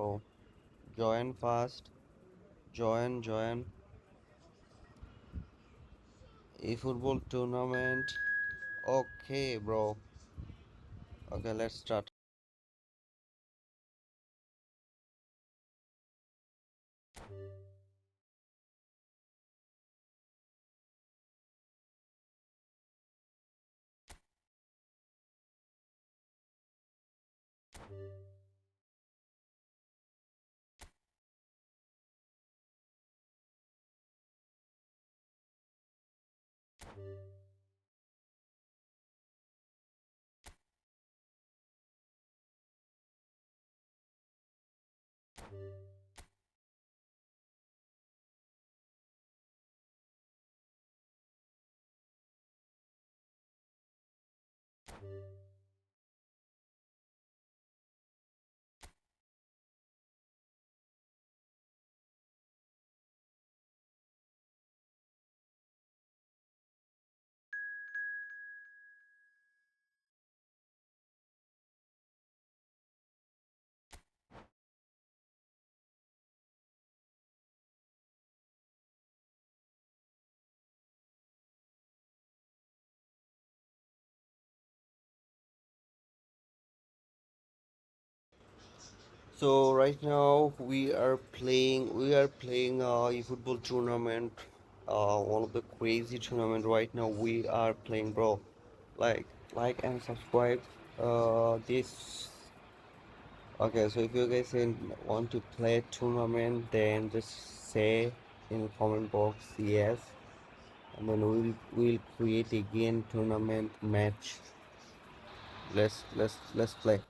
join fast, join eFootball tournament. Okay bro, okay let's start. So right now we are playing a football tournament, one of the crazy tournament right now we are playing, bro. Like and subscribe this. Okay, so if you guys want to play tournament, then just say in comment box yes, and then we'll create again tournament match. Let's play.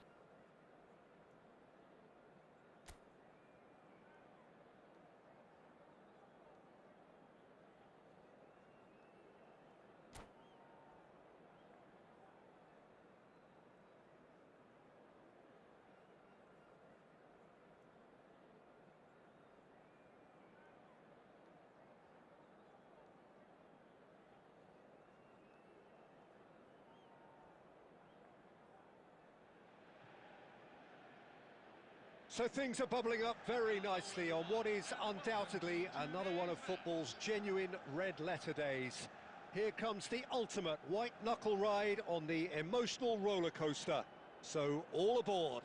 So things are bubbling up very nicely on what is undoubtedly another one of football's genuine red-letter days. Here comes the ultimate white-knuckle ride on the emotional roller coaster. So all aboard.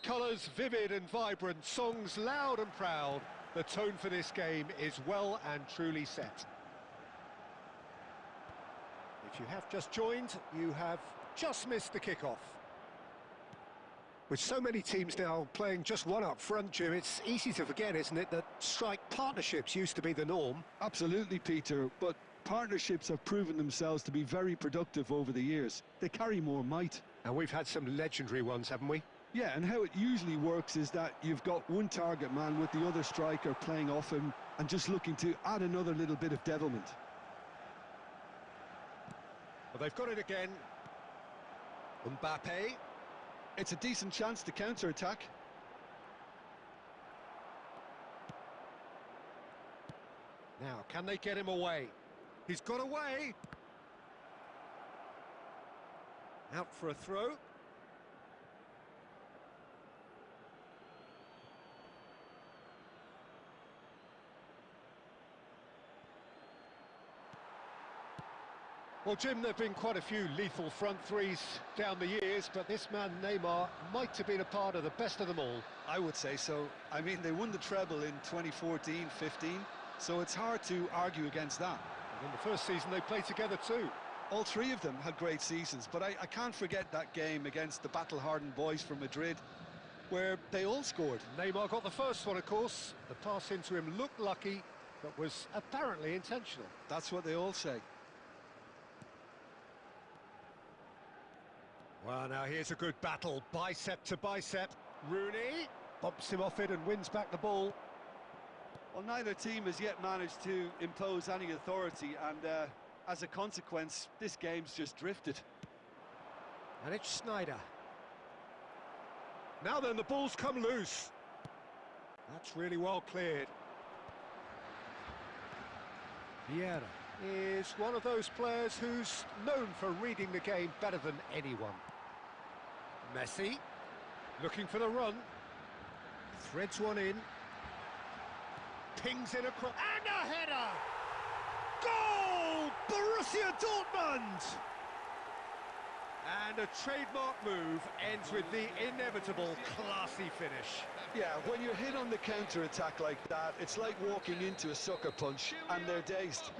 Colours vivid and vibrant, songs loud and proud. The tone for this game is well and truly set. If you have just joined, you have just missed the kickoff. With so many teams now playing just one up front, Jim, it's easy to forget, isn't it, that strike partnerships used to be the norm. Absolutely, Peter, but partnerships have proven themselves to be very productive over the years. They carry more might. And we've had some legendary ones, haven't we? Yeah, and how it usually works is that you've got one target man with the other striker playing off him and just looking to add another little bit of devilment. Well, they've got it again. Mbappe. It's a decent chance to counter-attack. Now, can they get him away? He's got away. Out for a throw. Well, Jim, there have been quite a few lethal front threes down the years, but this man, Neymar, might have been a part of the best of them all. I would say so. I mean, they won the treble in 2014-15, so it's hard to argue against that. And in the first season, they played together too. All three of them had great seasons, but I can't forget that game against the battle-hardened boys from Madrid, where they all scored. Neymar got the first one, of course. The pass into him looked lucky, but was apparently intentional. That's what they all say. Well, now here's a good battle, bicep to bicep. Rooney bumps him off it and wins back the ball. Well, neither team has yet managed to impose any authority, and as a consequence, this game's just drifted. And it's Sneijder. Now then, the ball's come loose. That's really well cleared. Vieira is one of those players who's known for reading the game better than anyone. Messi, looking for the run. Threads one in. Pings it across. And a header! Goal! Borussia Dortmund! And a trademark move ends with the inevitable classy finish. Yeah, when you're hit on the counter-attack like that, it's like walking into a sucker punch, and they're dazed.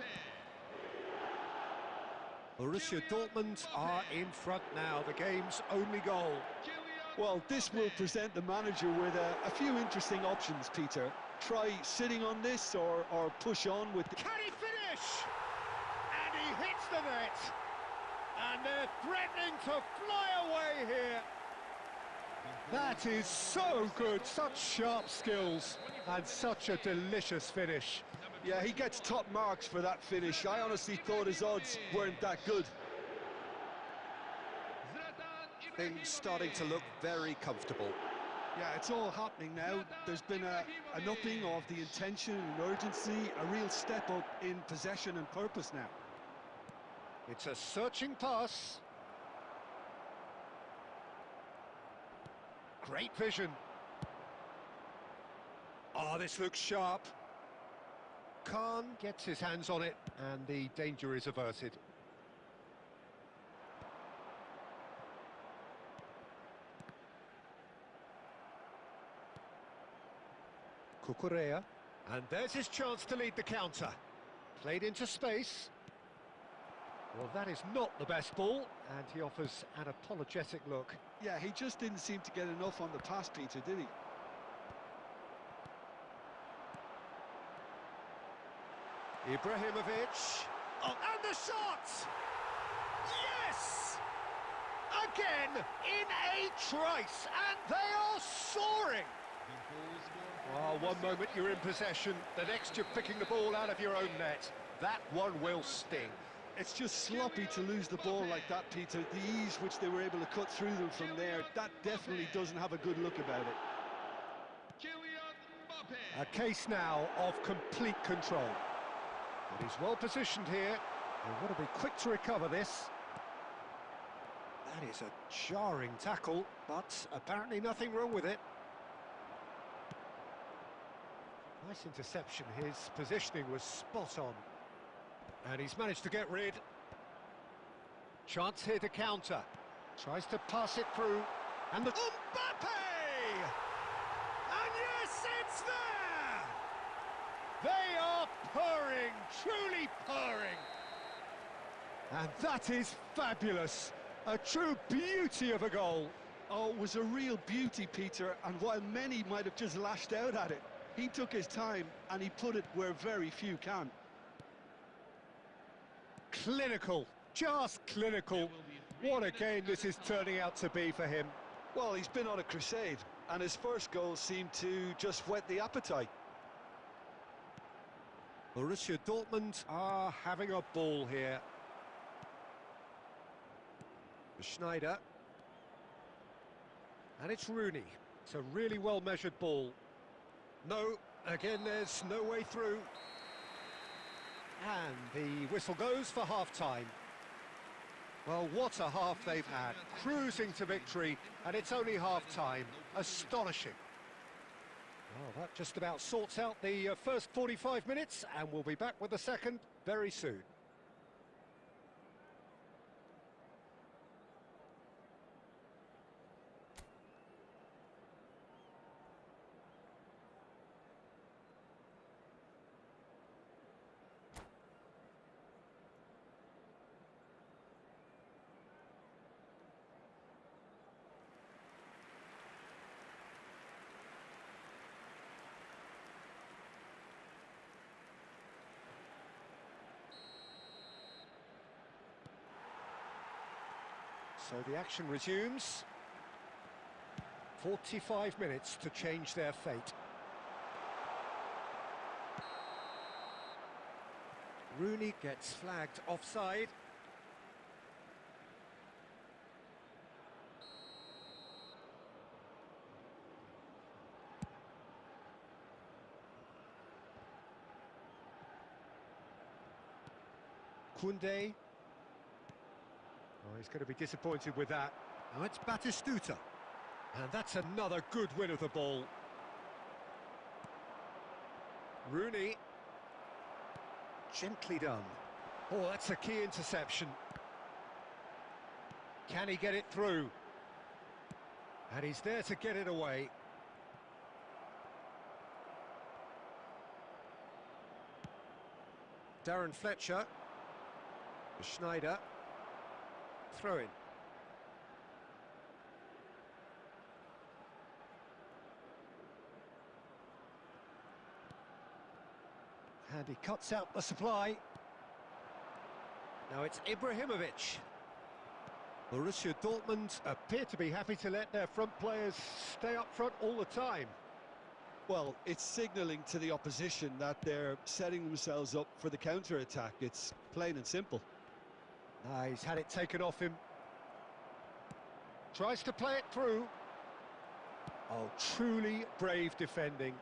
Borussia Dortmund are in front now, the game's only goal. Well, this will present the manager with a few interesting options, Peter. Try sitting on this or push on with... Can he finish? And he hits the net. And they're threatening to fly away here. That is so good, such sharp skills and such a delicious finish. Yeah, he gets top marks for that finish. I honestly thought his odds weren't that good. Things starting to look very comfortable. Yeah, it's all happening now. There's been an upping of the intention and urgency, a real step up in possession and purpose now. It's a searching pass. Great vision. Oh, this looks sharp. Khan gets his hands on it, and the danger is averted. Cucurella, and there's his chance to lead the counter. Played into space. Well, that is not the best ball, and he offers an apologetic look. Yeah, he just didn't seem to get enough on the pass, Peter, did he? Ibrahimovic. Oh, and the shot! Yes! Again, in a trice, and they are soaring! Oh, one moment you're in possession, the next you're picking the ball out of your own net. That one will sting. It's just sloppy to lose the ball like that, Peter. The ease which they were able to cut through them from there, that definitely doesn't have a good look about it. A case now of complete control. But he's well positioned here. They want to be quick to recover this. That is a jarring tackle, but apparently nothing wrong with it. Nice interception, his positioning was spot on. And he's managed to get rid. Chance here to counter. Tries to pass it through. And the... Mbappe! And yes, it's there! They are purring, truly purring. And that is fabulous. A true beauty of a goal. Oh, it was a real beauty, Peter, and while many might have just lashed out at it, he took his time and he put it where very few can. Clinical, just clinical. What a game this is turning out to be for him. Well, he's been on a crusade, and his first goal seemed to just whet the appetite. Borussia Dortmund are having a ball here. Schneider. And it's Rooney. It's a really well-measured ball. No, again, there's no way through. And the whistle goes for half-time. Well, what a half they've had. Cruising to victory, and it's only half-time. Astonishing. Well, that just about sorts out the first 45 minutes, and we'll be back with the second very soon. So the action resumes. 45 minutes to change their fate. Rooney gets flagged offside. Koundé. Oh, he's going to be disappointed with that. Now it's Batistuta. And that's another good win of the ball. Rooney. Gently done. Oh, that's a key interception. Can he get it through? And he's there to get it away. Darren Fletcher. Schneider. Throw in. And he cuts out the supply. Now it's Ibrahimovic. Borussia Dortmund appear to be happy to let their front players stay up front all the time. Well, it's signalling to the opposition that they're setting themselves up for the counter-attack. It's plain and simple. He's had it taken off him. Tries to play it through. Oh, truly brave defending.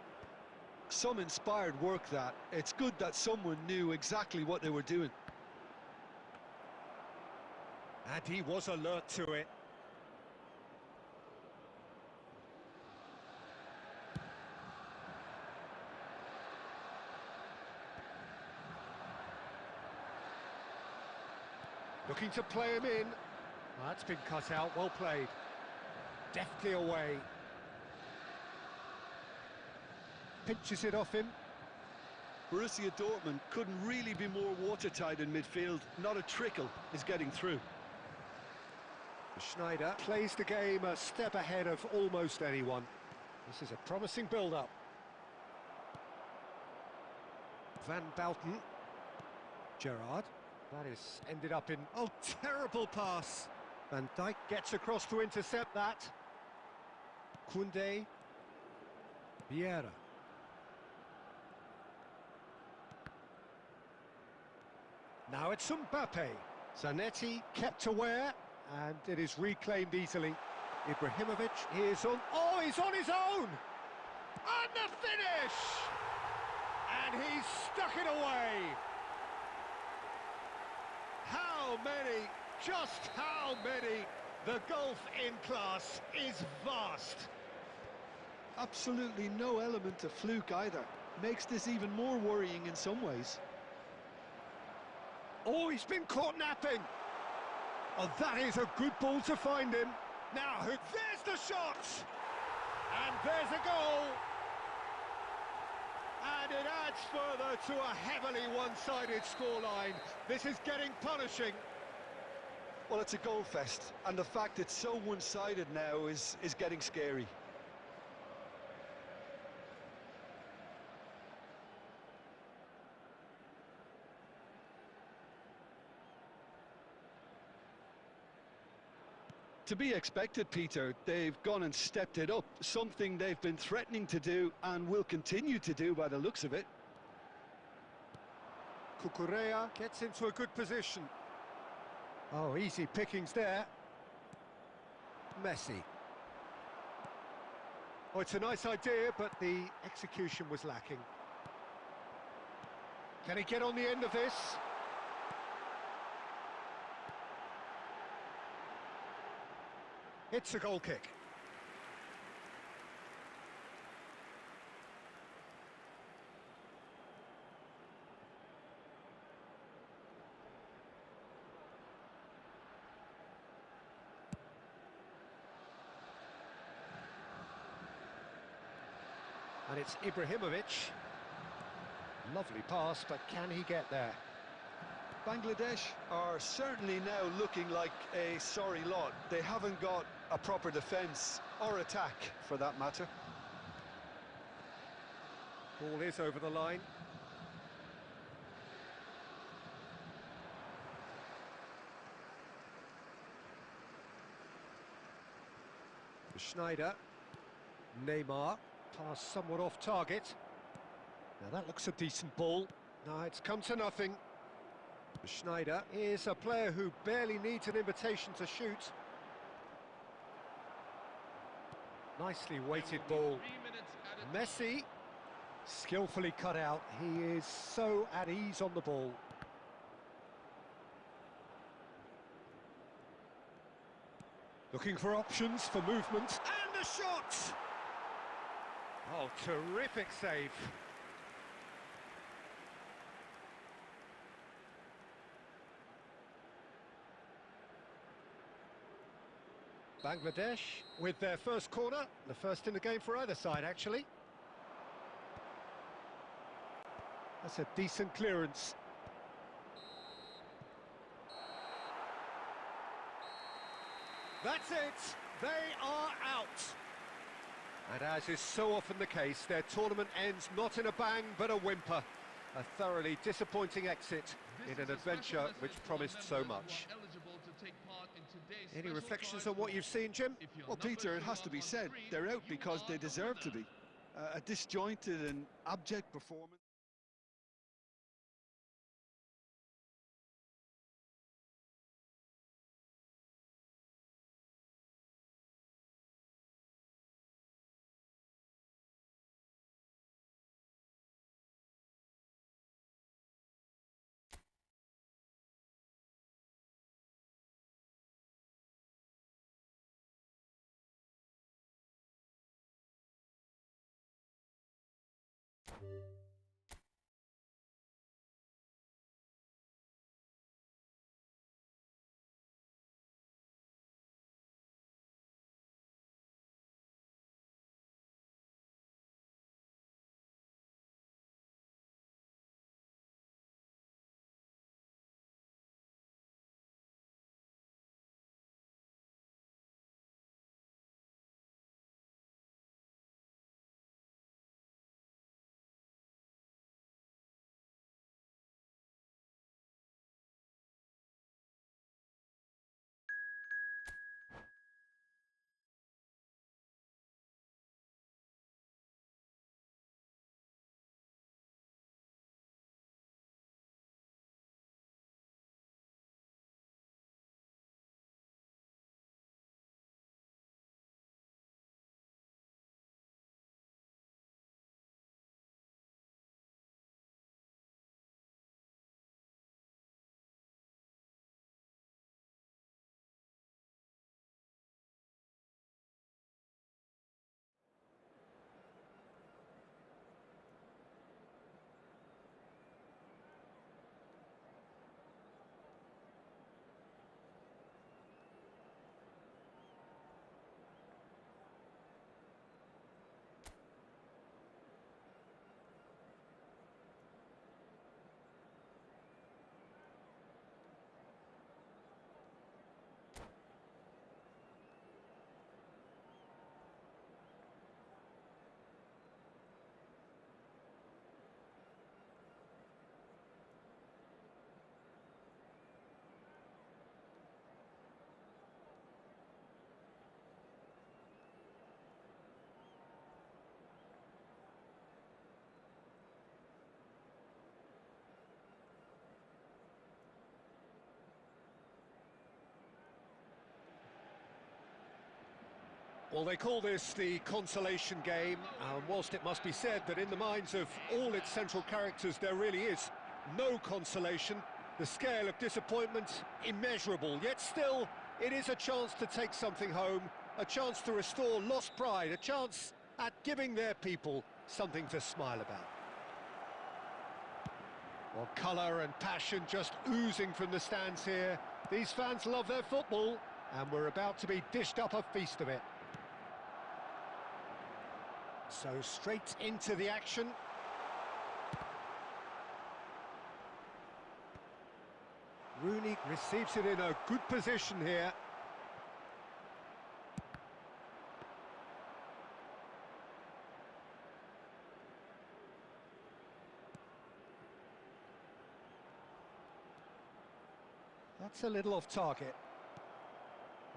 Some inspired work that. It's good that someone knew exactly what they were doing. And he was alert to it. Looking to play him in. Oh, that's been cut out, well played. Deftly away. Pinches it off him. Borussia Dortmund couldn't really be more watertight in midfield. Not a trickle is getting through. Schneider plays the game a step ahead of almost anyone. This is a promising build-up. Van Bouten. Gerrard. That is ended up in... Oh, terrible pass! Van Dijk gets across to intercept that. Koundé. Vieira. Now it's Mbappe. Zanetti kept aware, and it is reclaimed easily. Ibrahimovic is on... Oh, he's on his own! And the finish! And he's stuck it away! How many? Just how many? The gulf in class is vast. Absolutely no element of fluke either. Makes this even more worrying in some ways. Oh, he's been caught napping. Oh, that is a good ball to find him. Now, there's the shot! And there's a goal! And it adds further to a heavily one-sided scoreline. This is getting punishing. Well, it's a goal fest, and the fact it's so one-sided now is getting scary. To be expected, Peter. They've gone and stepped it up, something they've been threatening to do and will continue to do by the looks of it. Cucurella gets into a good position. Oh, easy pickings there. Messi. Oh, it's a nice idea, but the execution was lacking. Can he get on the end of this? It's a goal kick. And it's Ibrahimovic. Lovely pass, but can he get there? Bangladesh are certainly now looking like a sorry lot. They haven't got a proper defence or attack, for that matter. Ball is over the line. Schneider. Neymar. Pass somewhat off target. Now that looks a decent ball. No, it's come to nothing. Schneider is a player who barely needs an invitation to shoot. Nicely weighted ball. Messi, skillfully cut out. He is so at ease on the ball. Looking for options for movement. And the shot! Oh, terrific save. Bangladesh with their first corner, the first in the game for either side, actually. That's a decent clearance. That's it! They are out! And as is so often the case, their tournament ends not in a bang, but a whimper. A thoroughly disappointing exit in an adventure which promised so much. Any reflections on what you've seen, Jim? Well, Peter, it has to be said, they're out because they deserve to be. A disjointed and abject performance. Well, they call this the consolation game, and whilst it must be said that in the minds of all its central characters there really is no consolation, the scale of disappointment immeasurable, yet still it is a chance to take something home, a chance to restore lost pride, a chance at giving their people something to smile about. Well, colour and passion just oozing from the stands here. These fans love their football, and we're about to be dished up a feast of it. So straight into the action. Rooney receives it in a good position here. That's a little off target.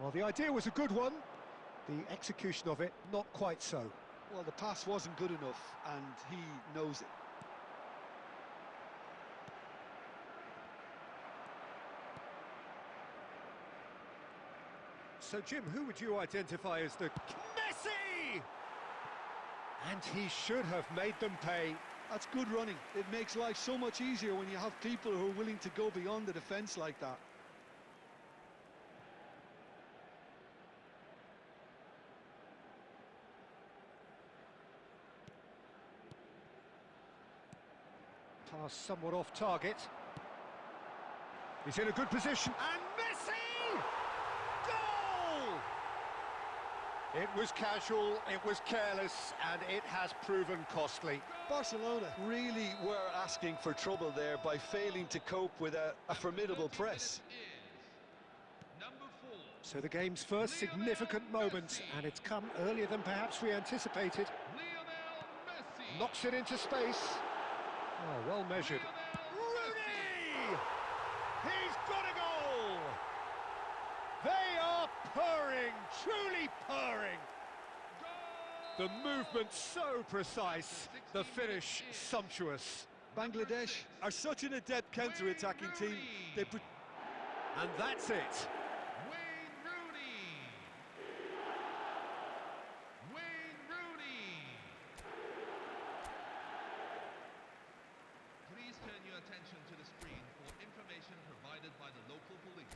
Well, the idea was a good one. The execution of it, not quite so. Well, the pass wasn't good enough, and he knows it. So, Jim, who would you identify as the... Messi! And he should have made them pay. That's good running. It makes life so much easier when you have people who are willing to go beyond the defence like that. Pass somewhat off target. He's in a good position, and Messi! Goal! It was casual, it was careless, and it has proven costly. Barcelona really were asking for trouble there by failing to cope with a formidable press. So the game's first significant moment, and it's come earlier than perhaps we anticipated. Knocks it into space. Oh, well measured. Rooney! He's got a goal! They are purring, truly purring. The movement so precise, the finish sumptuous. Bangladesh are such an adept counter-attacking team. And that's it. Please turn your attention to the screen for information provided by the local police.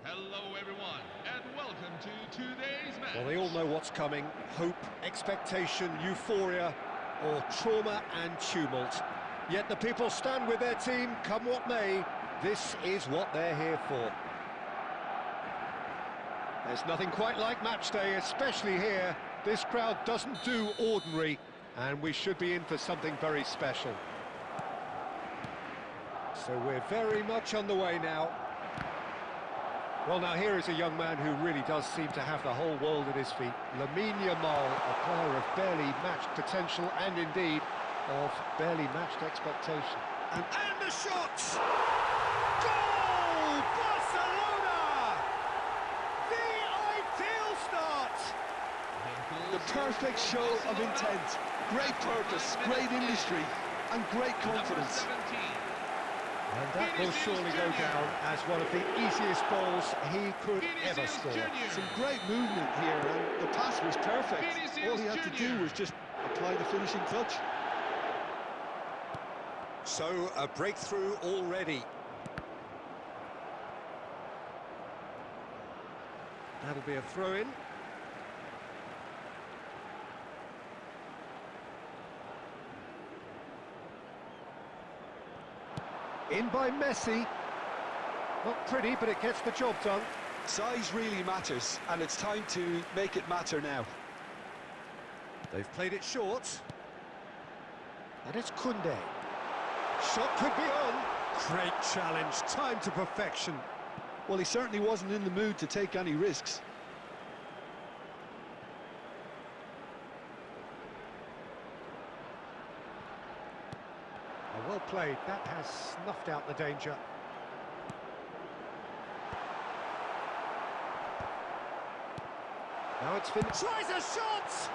Hello everyone, and welcome to today's match. Well, they all know what's coming. Hope, expectation, euphoria, or trauma and tumult. Yet the people stand with their team, come what may. This is what they're here for. There's nothing quite like match day, especially here. This crowd doesn't do ordinary, and we should be in for something very special. So we're very much on the way now. Well, now here is a young man who really does seem to have the whole world at his feet. Lamine Yamal, a player of barely matched potential and indeed of barely matched expectation. And the shot! Goal! Barcelona! The ideal start! The perfect show of intent. Great purpose, great industry, and great confidence. And that will surely go down as one of the easiest goals he could ever score. Some great movement here, and the pass was perfect. All he had to do was just apply the finishing touch. So, a breakthrough already. That'll be a throw-in. In by Messi. Not pretty, but it gets the job done. Size really matters, and it's time to make it matter now. They've played it short. And it's Koundé. Shot could be on. Great challenge, time to perfection. Well, he certainly wasn't in the mood to take any risks. Oh, well played, that has snuffed out the danger. Now it's finished. Tries a shot!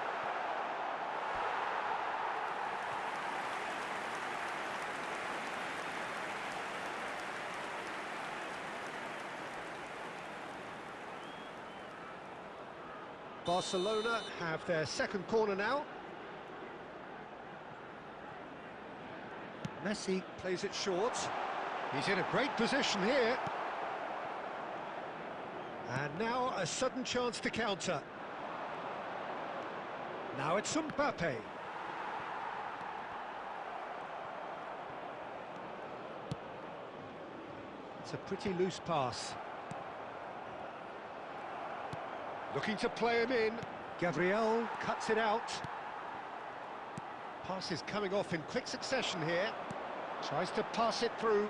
Barcelona have their second corner now. Messi plays it short. He's in a great position here. And now a sudden chance to counter. Now it's Mbappe. It's a pretty loose pass. Looking to play him in. Gabriel cuts it out. Pass is coming off in quick succession here. Tries to pass it through.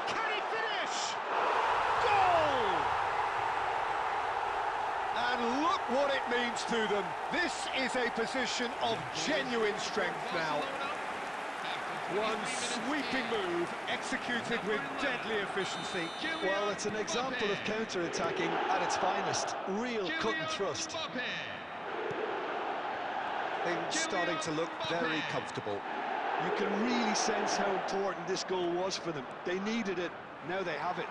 Can he finish? Goal! And look what it means to them. This is a position of genuine strength now. One sweeping move, executed with deadly efficiency. Well, it's an example of counter-attacking at its finest. Real cut and thrust. Things starting to look very comfortable. You can really sense how important this goal was for them. They needed it, now they have it.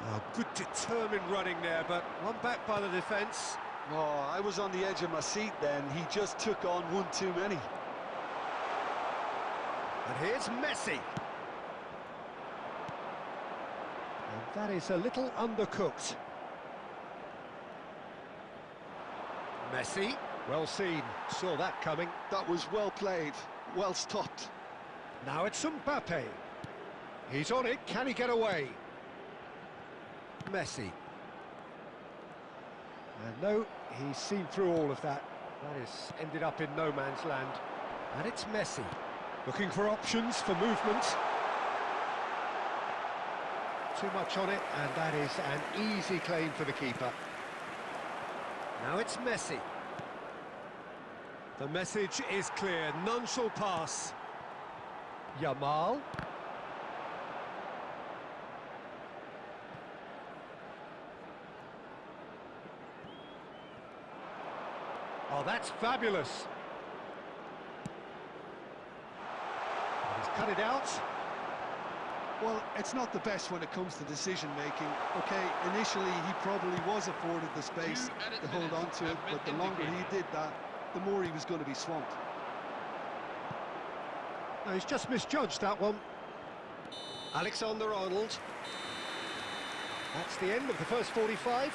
Oh, good determined running there, but one back by the defence. Oh, I was on the edge of my seat then. He just took on one too many. And here's Messi. And that is a little undercooked. Messi, well seen, saw that coming. That was well played, well stopped. Now it's Mbappe. He's on it, can he get away? Messi. And no, he's seen through all of that. That has ended up in no man's land. And it's Messi. Looking for options for movement. Too much on it, and that is an easy claim for the keeper. Now it's Messi. The message is clear, none shall pass. Yamal. Oh, that's fabulous. He's cut it out. Well, it's not the best when it comes to decision-making. OK, initially he probably was afforded the space to hold on to it, but the longer he did that, the more he was going to be swamped. No, he's just misjudged that one. Alexander-Arnold. That's the end of the first 45.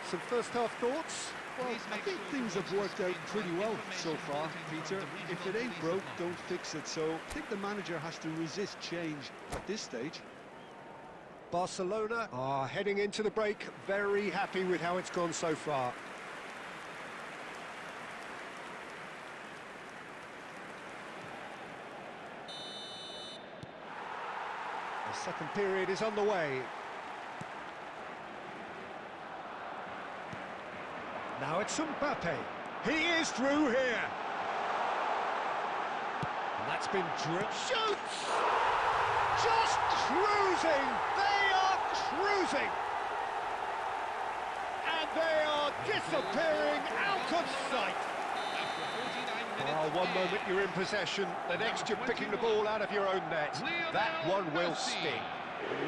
Some first-half thoughts? Well, I think things have worked out pretty well so far, Peter. If it ain't broke, don't fix it. So I think the manager has to resist change at this stage. Barcelona are heading into the break, very happy with how it's gone so far. The second period is underway. Now it's Mbappe. He is through here. And that's been shoots! Just cruising! They are cruising! And they are disappearing out of sight. Oh, one moment you're in possession, the next you're picking the ball out of your own net. That one will sting.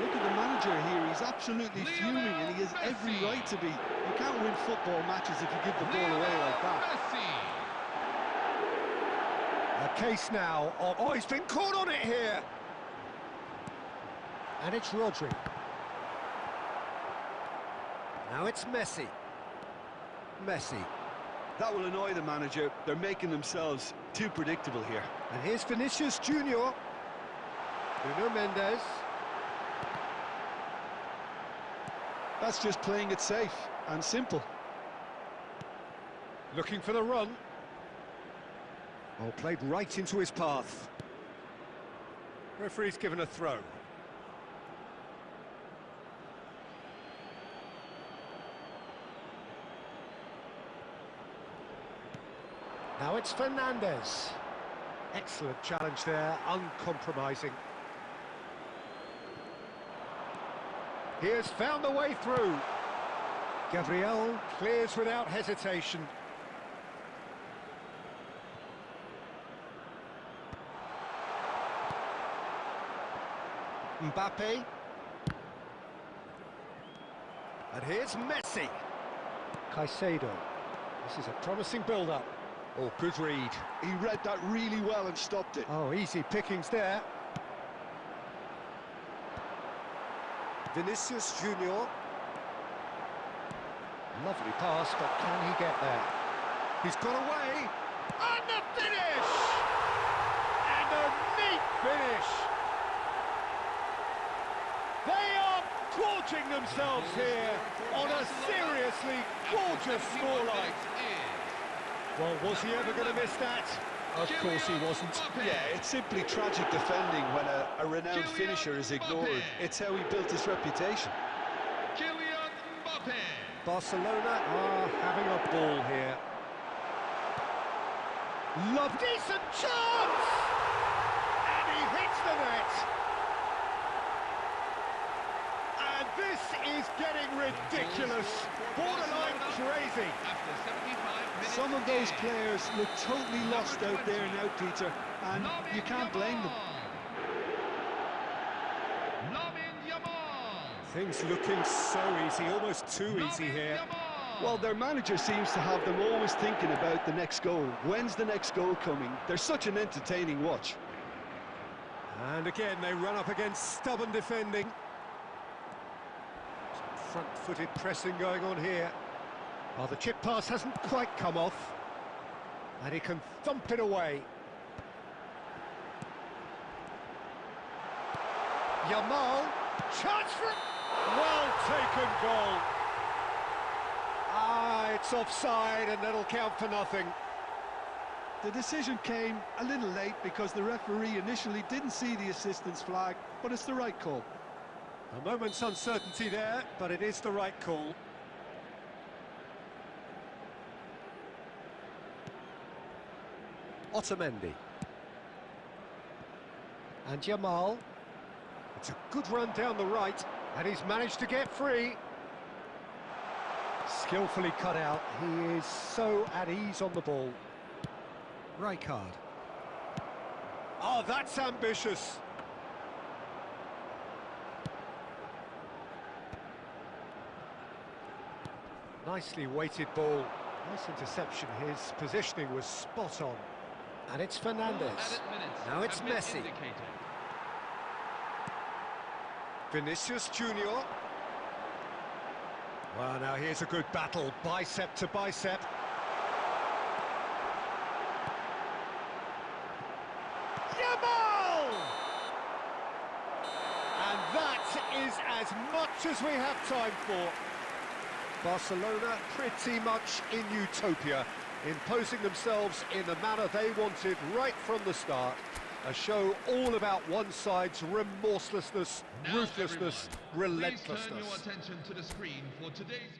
Look at the manager here, he's absolutely fuming and he has every right to be. You can't win football matches if you give the ball away like that. A case now of... Oh, he's been caught on it here! And it's Rodri. Now it's Messi. Messi. That will annoy the manager. They're making themselves too predictable here. And here's Vinicius Junior. Bruno Mendes. That's just playing it safe and simple. Looking for the run. Oh, played right into his path. Referee's given a throw. Now it's Fernandez. Excellent challenge there, uncompromising. He has found the way through. Gabriel clears without hesitation. Mbappe. And here's Messi. Caicedo. This is a promising build-up. Oh, good read. He read that really well and stopped it. Oh, easy pickings there. Vinicius Junior. Lovely pass, but can he get there? He's got away. And the finish! And a neat finish! They are gorging themselves here on a seriously gorgeous scoreline. Well, was he ever going to miss that? Of course he wasn't. Yeah, it's simply tragic defending when a renowned finisher is ignored. It's how he built his reputation. Barcelona are having a ball here. Decent chance! And he hits the net! And this is getting ridiculous. Borderline crazy. Some of those players look totally lost out there now, Peter, and you can't blame them. Things looking so easy, almost too easy here. Well, their manager seems to have them always thinking about the next goal. When's the next goal coming? They're such an entertaining watch. And again, they run up against stubborn defending. Some front-footed pressing going on here. Well, the chip pass hasn't quite come off. And he can thump it away. Yamal, chance for it. Well taken goal. Ah, it's offside and that'll count for nothing. The decision came a little late because the referee initially didn't see the assistance flag, but it's the right call. A moment's uncertainty there, but it is the right call. Otamendi. And Yamal. It's a good run down the right, and he's managed to get free. Skillfully cut out. He is so at ease on the ball. Rijkaard. Oh, that's ambitious. Nicely weighted ball. Nice interception. His positioning was spot on. And it's Fernandez. Now it's Messi. Vinicius Junior. Well, now here's a good battle, bicep to bicep. Yamal! And that is as much as we have time for. Barcelona pretty much in utopia, imposing themselves in the manner they wanted right from the start. A show all about one side's remorselessness, ruthlessness, relentlessness. Please turn your attention to the screen for today's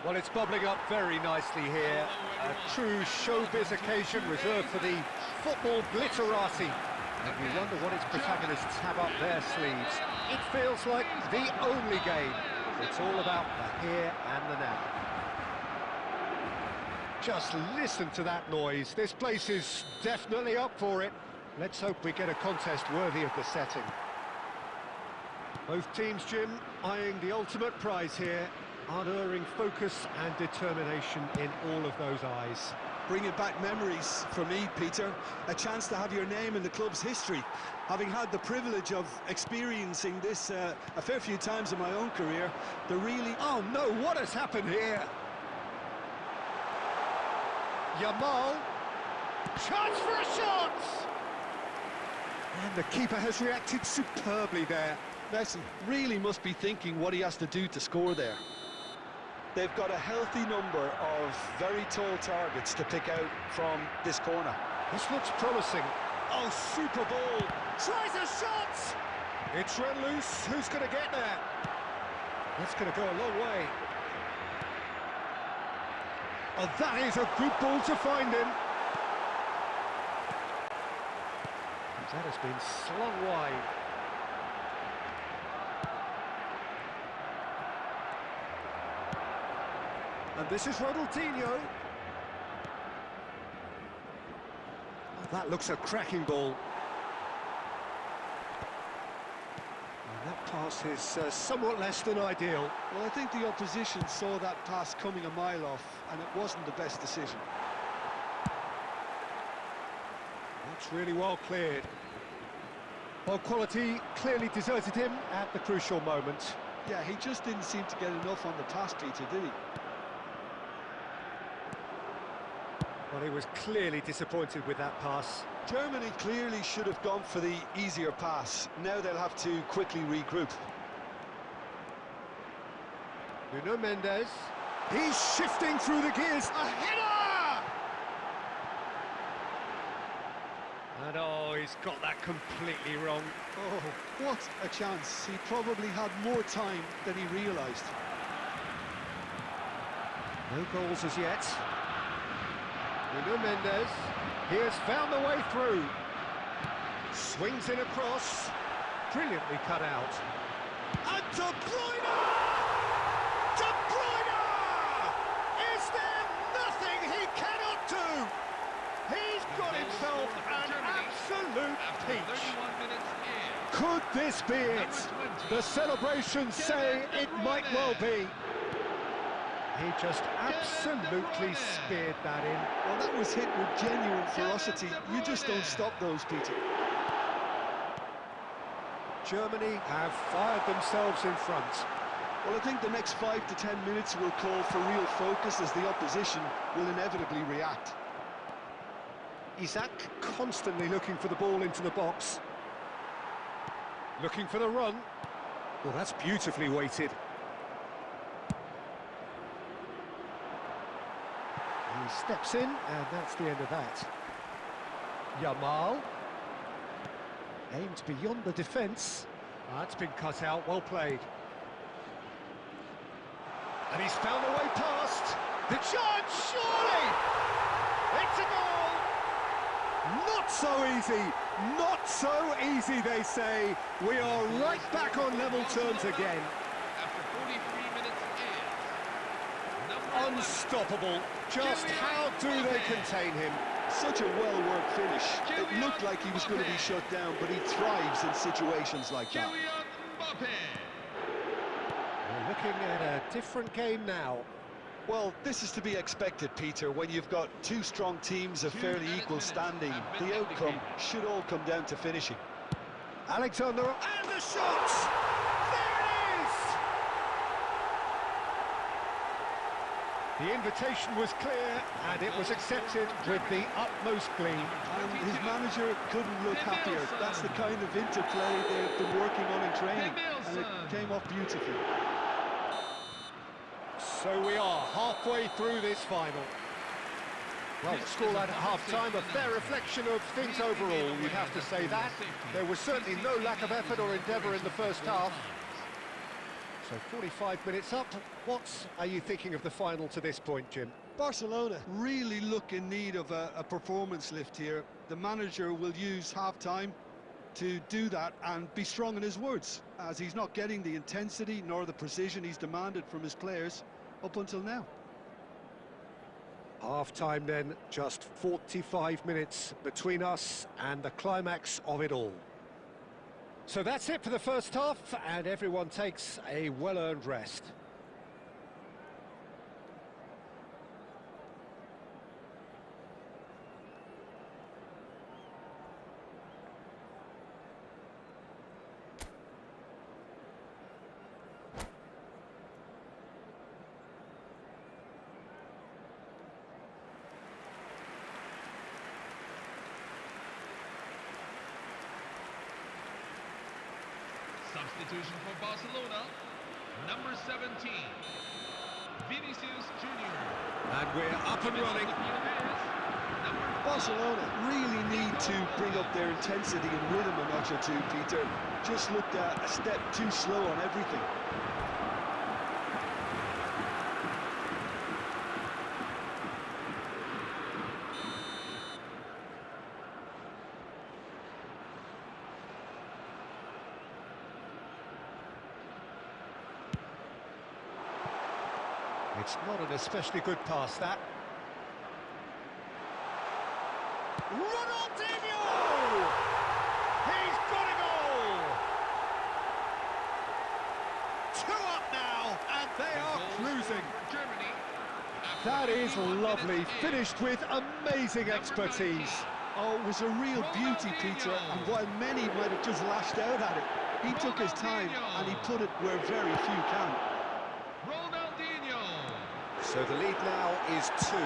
Well, it's bubbling up very nicely here. A true showbiz occasion reserved for the football glitterati. And you wonder what its protagonists have up their sleeves. It feels like the only game. It's all about the here and the now. Just listen to that noise. This place is definitely up for it. Let's hope we get a contest worthy of the setting. Both teams, Jim, eyeing the ultimate prize here. Unerring focus and determination in all of those eyes. Bringing back memories for me, Peter. A chance to have your name in the club's history. Having had the privilege of experiencing this a fair few times in my own career, the really... Oh no, what has happened here? Yamal. Chance for a shot! And the keeper has reacted superbly there. Messi really must be thinking what he has to do to score there. They've got a healthy number of very tall targets to pick out from this corner. This looks promising. Oh, super ball. Tries a shot! It's run loose. Who's going to get there? That's going to go a long way. Oh, that is a good ball to find him. That has been slung wide. And this is Ronaldinho. Oh, that looks a cracking ball. And that pass is somewhat less than ideal. Well, I think the opposition saw that pass coming a mile off, and it wasn't the best decision. That's really well cleared. Well, quality clearly deserted him at the crucial moment. Yeah, he just didn't seem to get enough on the pass, Peter, did he? Well, he was clearly disappointed with that pass. Germany clearly should have gone for the easier pass. Now they'll have to quickly regroup. Nuno Mendes. He's shifting through the gears. A header! And oh, he's got that completely wrong. Oh, what a chance. He probably had more time than he realised. No goals as yet. Nuno Mendes, he has found the way through. Swings in across, brilliantly cut out. And De Bruyne! De Bruyne! Is there nothing he cannot do? He's got himself an absolute peach. Could this be it? The celebrations say it might well be. He just absolutely speared that in. Well, that was hit with genuine ferocity. You just don't stop those, Peter. Germany have fired themselves in front. Well, I think the next 5 to 10 minutes will call for real focus as the opposition will inevitably react. Isaac constantly looking for the ball into the box. Looking for the run. Well, that's beautifully weighted. He steps in, and that's the end of that. Yamal. Aimed beyond the defence. That's been cut out, well played. And he's found a way past. The chance, surely! It's a goal! Not so easy, not so easy, they say. We are right back on level terms again. After 43 minutes is Unstoppable. Just how do they contain him? Such a well-worked finish. It looked like he was going to be shut down, but he thrives in situations like that. We're looking at a different game now. Well, this is to be expected, Peter. When you've got two strong teams of fairly equal standing, the outcome should all come down to finishing. Alexander, and the shot! There it is! The invitation was clear, and it was accepted with the utmost glee. And his manager couldn't look happier. That's the kind of interplay they've been working on in training, and it came off beautifully. So we are halfway through this final. Well, the scoreline at half-time, a fair reflection of things overall, you'd have to say that. There was certainly no lack of effort or endeavour in the first half. So 45 minutes up, what are you thinking of the final to this point, Jim? Barcelona really look in need of a performance lift here. The manager will use half-time to do that and be strong in his words, as he's not getting the intensity nor the precision he's demanded from his players up until now. Half-time then, just 45 minutes between us and the climax of it all. So that's it for the first half, and everyone takes a well-earned rest. Substitution for Barcelona, number 17, Vinicius Jr. And we're up and running. Barcelona really need to bring up their intensity and rhythm a notch or two, Peter. Just looked a step too slow on everything. It's not an especially good pass, that. Ronaldinho! He's got a goal! 2 up now, and they are cruising. That is lovely, finished with amazing expertise. Oh, it was a real beauty, Peter, and while many might have just lashed out at it, he took his time and he put it where very few can. So the lead now is 2.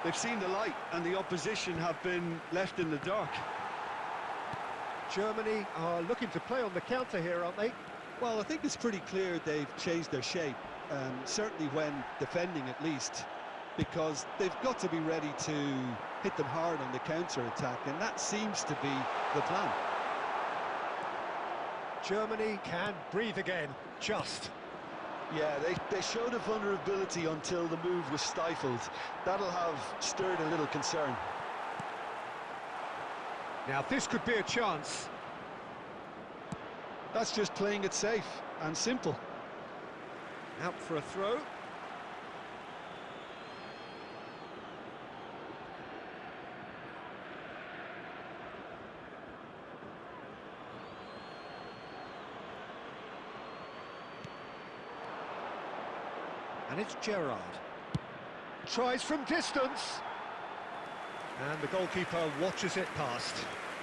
They've seen the light, and the opposition have been left in the dark. Germany are looking to play on the counter here, aren't they? Well, I think it's pretty clear they've changed their shape, certainly when defending at least, because they've got to be ready to hit them hard on the counter-attack, and that seems to be the plan. Germany can breathe again, just. Yeah, they showed a vulnerability until the move was stifled. That'll have stirred a little concern. Now this could be a chance. That's just playing it safe and simple. Out for a throw. And it's Gerrard. Tries from distance. And the goalkeeper watches it past.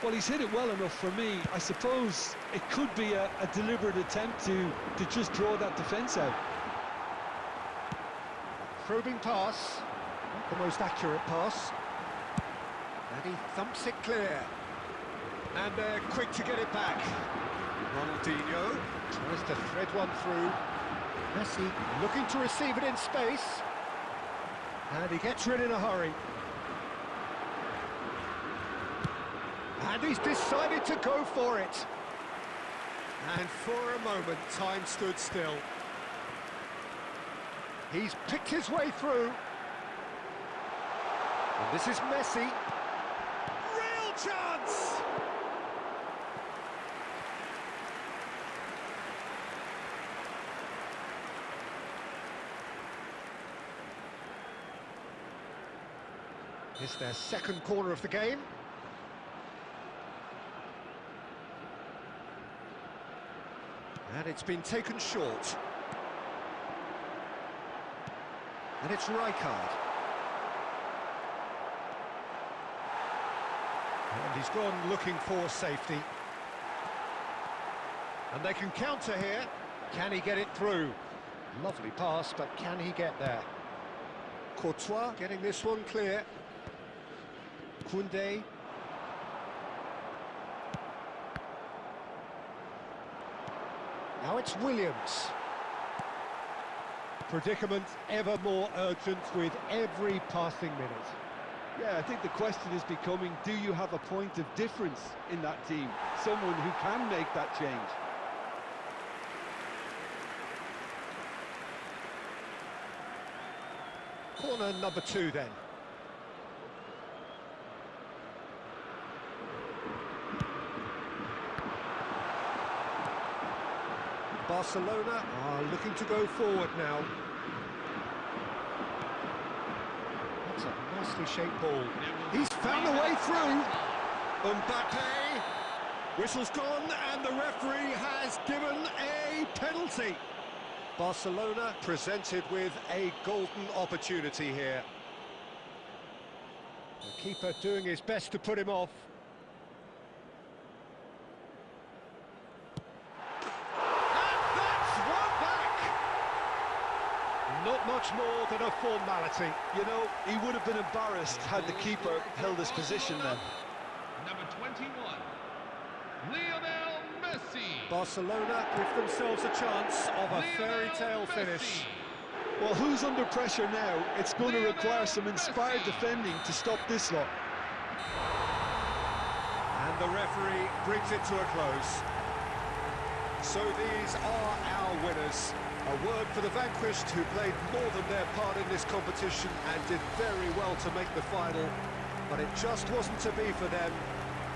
Well, he's hit it well enough for me. I suppose it could be a deliberate attempt to just draw that defence out. Probing pass, not the most accurate pass. And he thumps it clear. And they're quick to get it back. Ronaldinho tries to thread one through. Messi looking to receive it in space. And he gets rid in a hurry. And he's decided to go for it. And for a moment, time stood still. He's picked his way through. And this is Messi. Real chance! It's their second corner of the game. And it's been taken short. And it's Rijkaard. And he's gone looking for safety. And they can counter here. Can he get it through? Lovely pass, but can he get there? Courtois getting this one clear. Koundé. Now it's Williams. Predicament ever more urgent with every passing minute. Yeah, I think the question is becoming, do you have a point of difference in that team? Someone who can make that change. Corner number 2 then. Barcelona are looking to go forward now. That's a nicely shaped ball. He's found a way through. Mbappe. Whistle's gone and the referee has given a penalty. Barcelona presented with a golden opportunity here. The keeper doing his best to put him off. Not much more than a formality. You know, he would have been embarrassed had the keeper held his position then. Number 21, Lionel Messi. Barcelona give themselves a chance of a fairy tale finish. Well, who's under pressure now? It's going to require some inspired defending to stop this lot. And the referee brings it to a close. So these are our winners. A word for the vanquished, who played more than their part in this competition and did very well to make the final. But it just wasn't to be for them.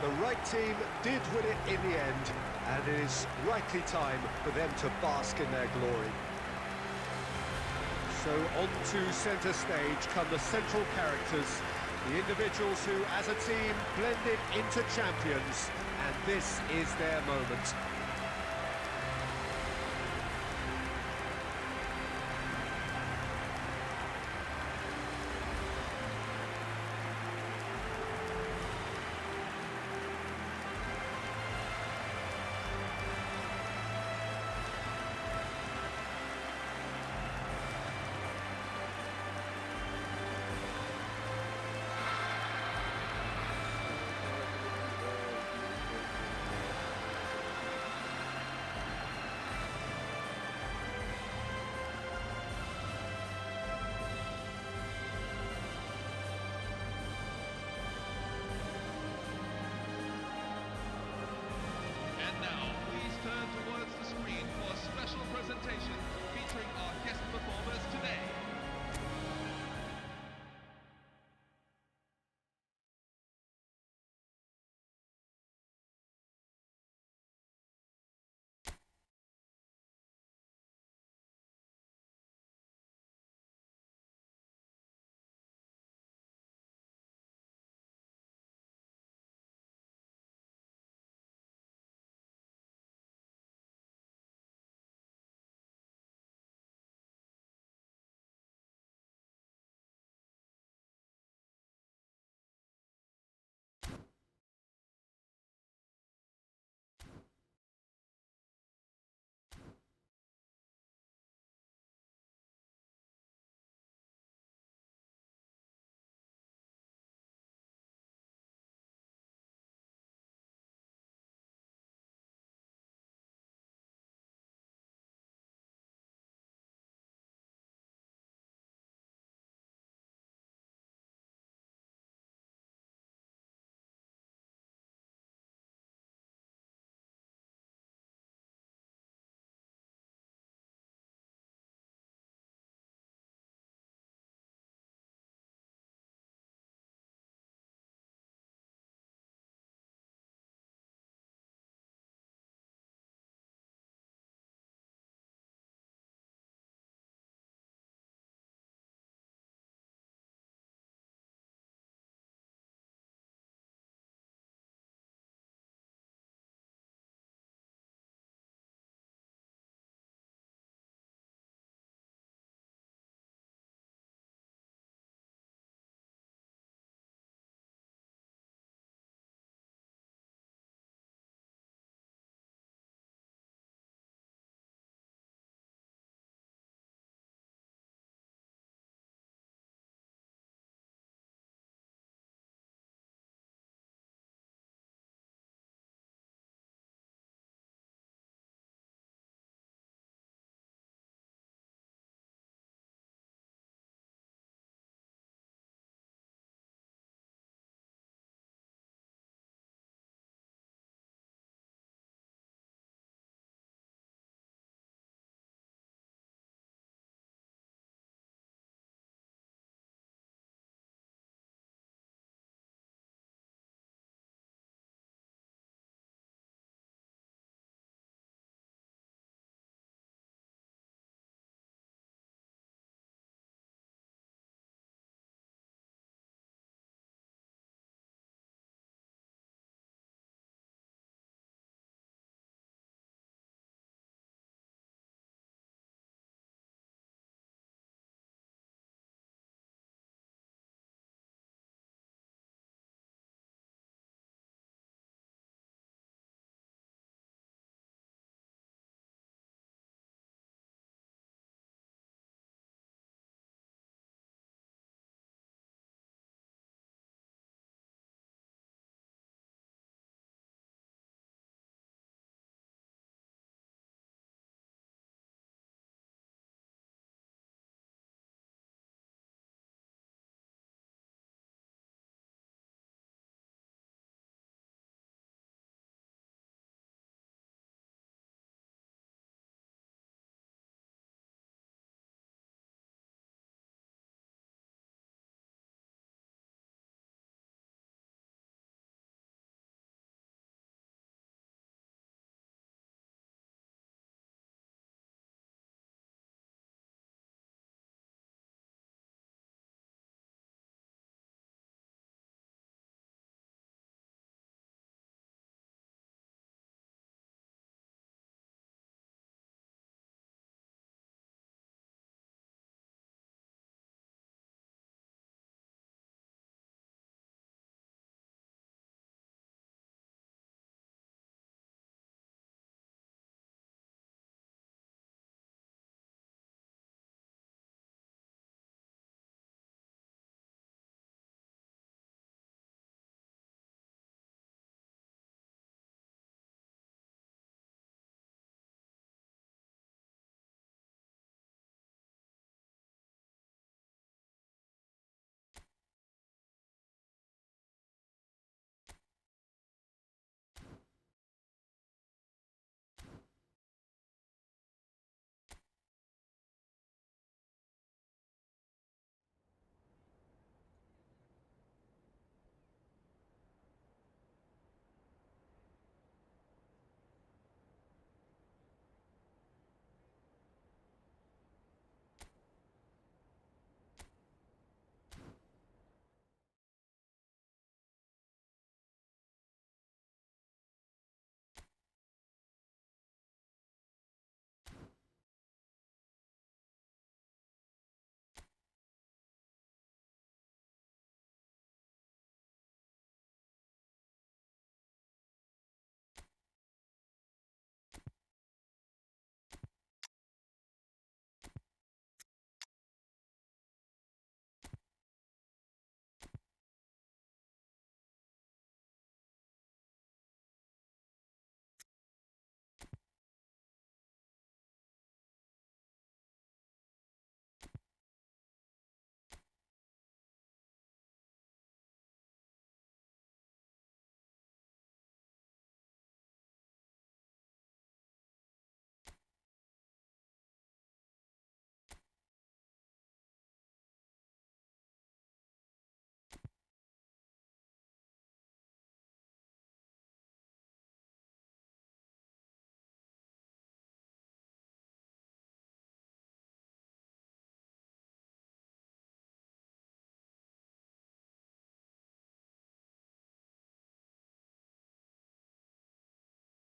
The right team did win it in the end, and it is rightly time for them to bask in their glory. So on to centre stage come the central characters, the individuals who, as a team, blended into champions, and this is their moment.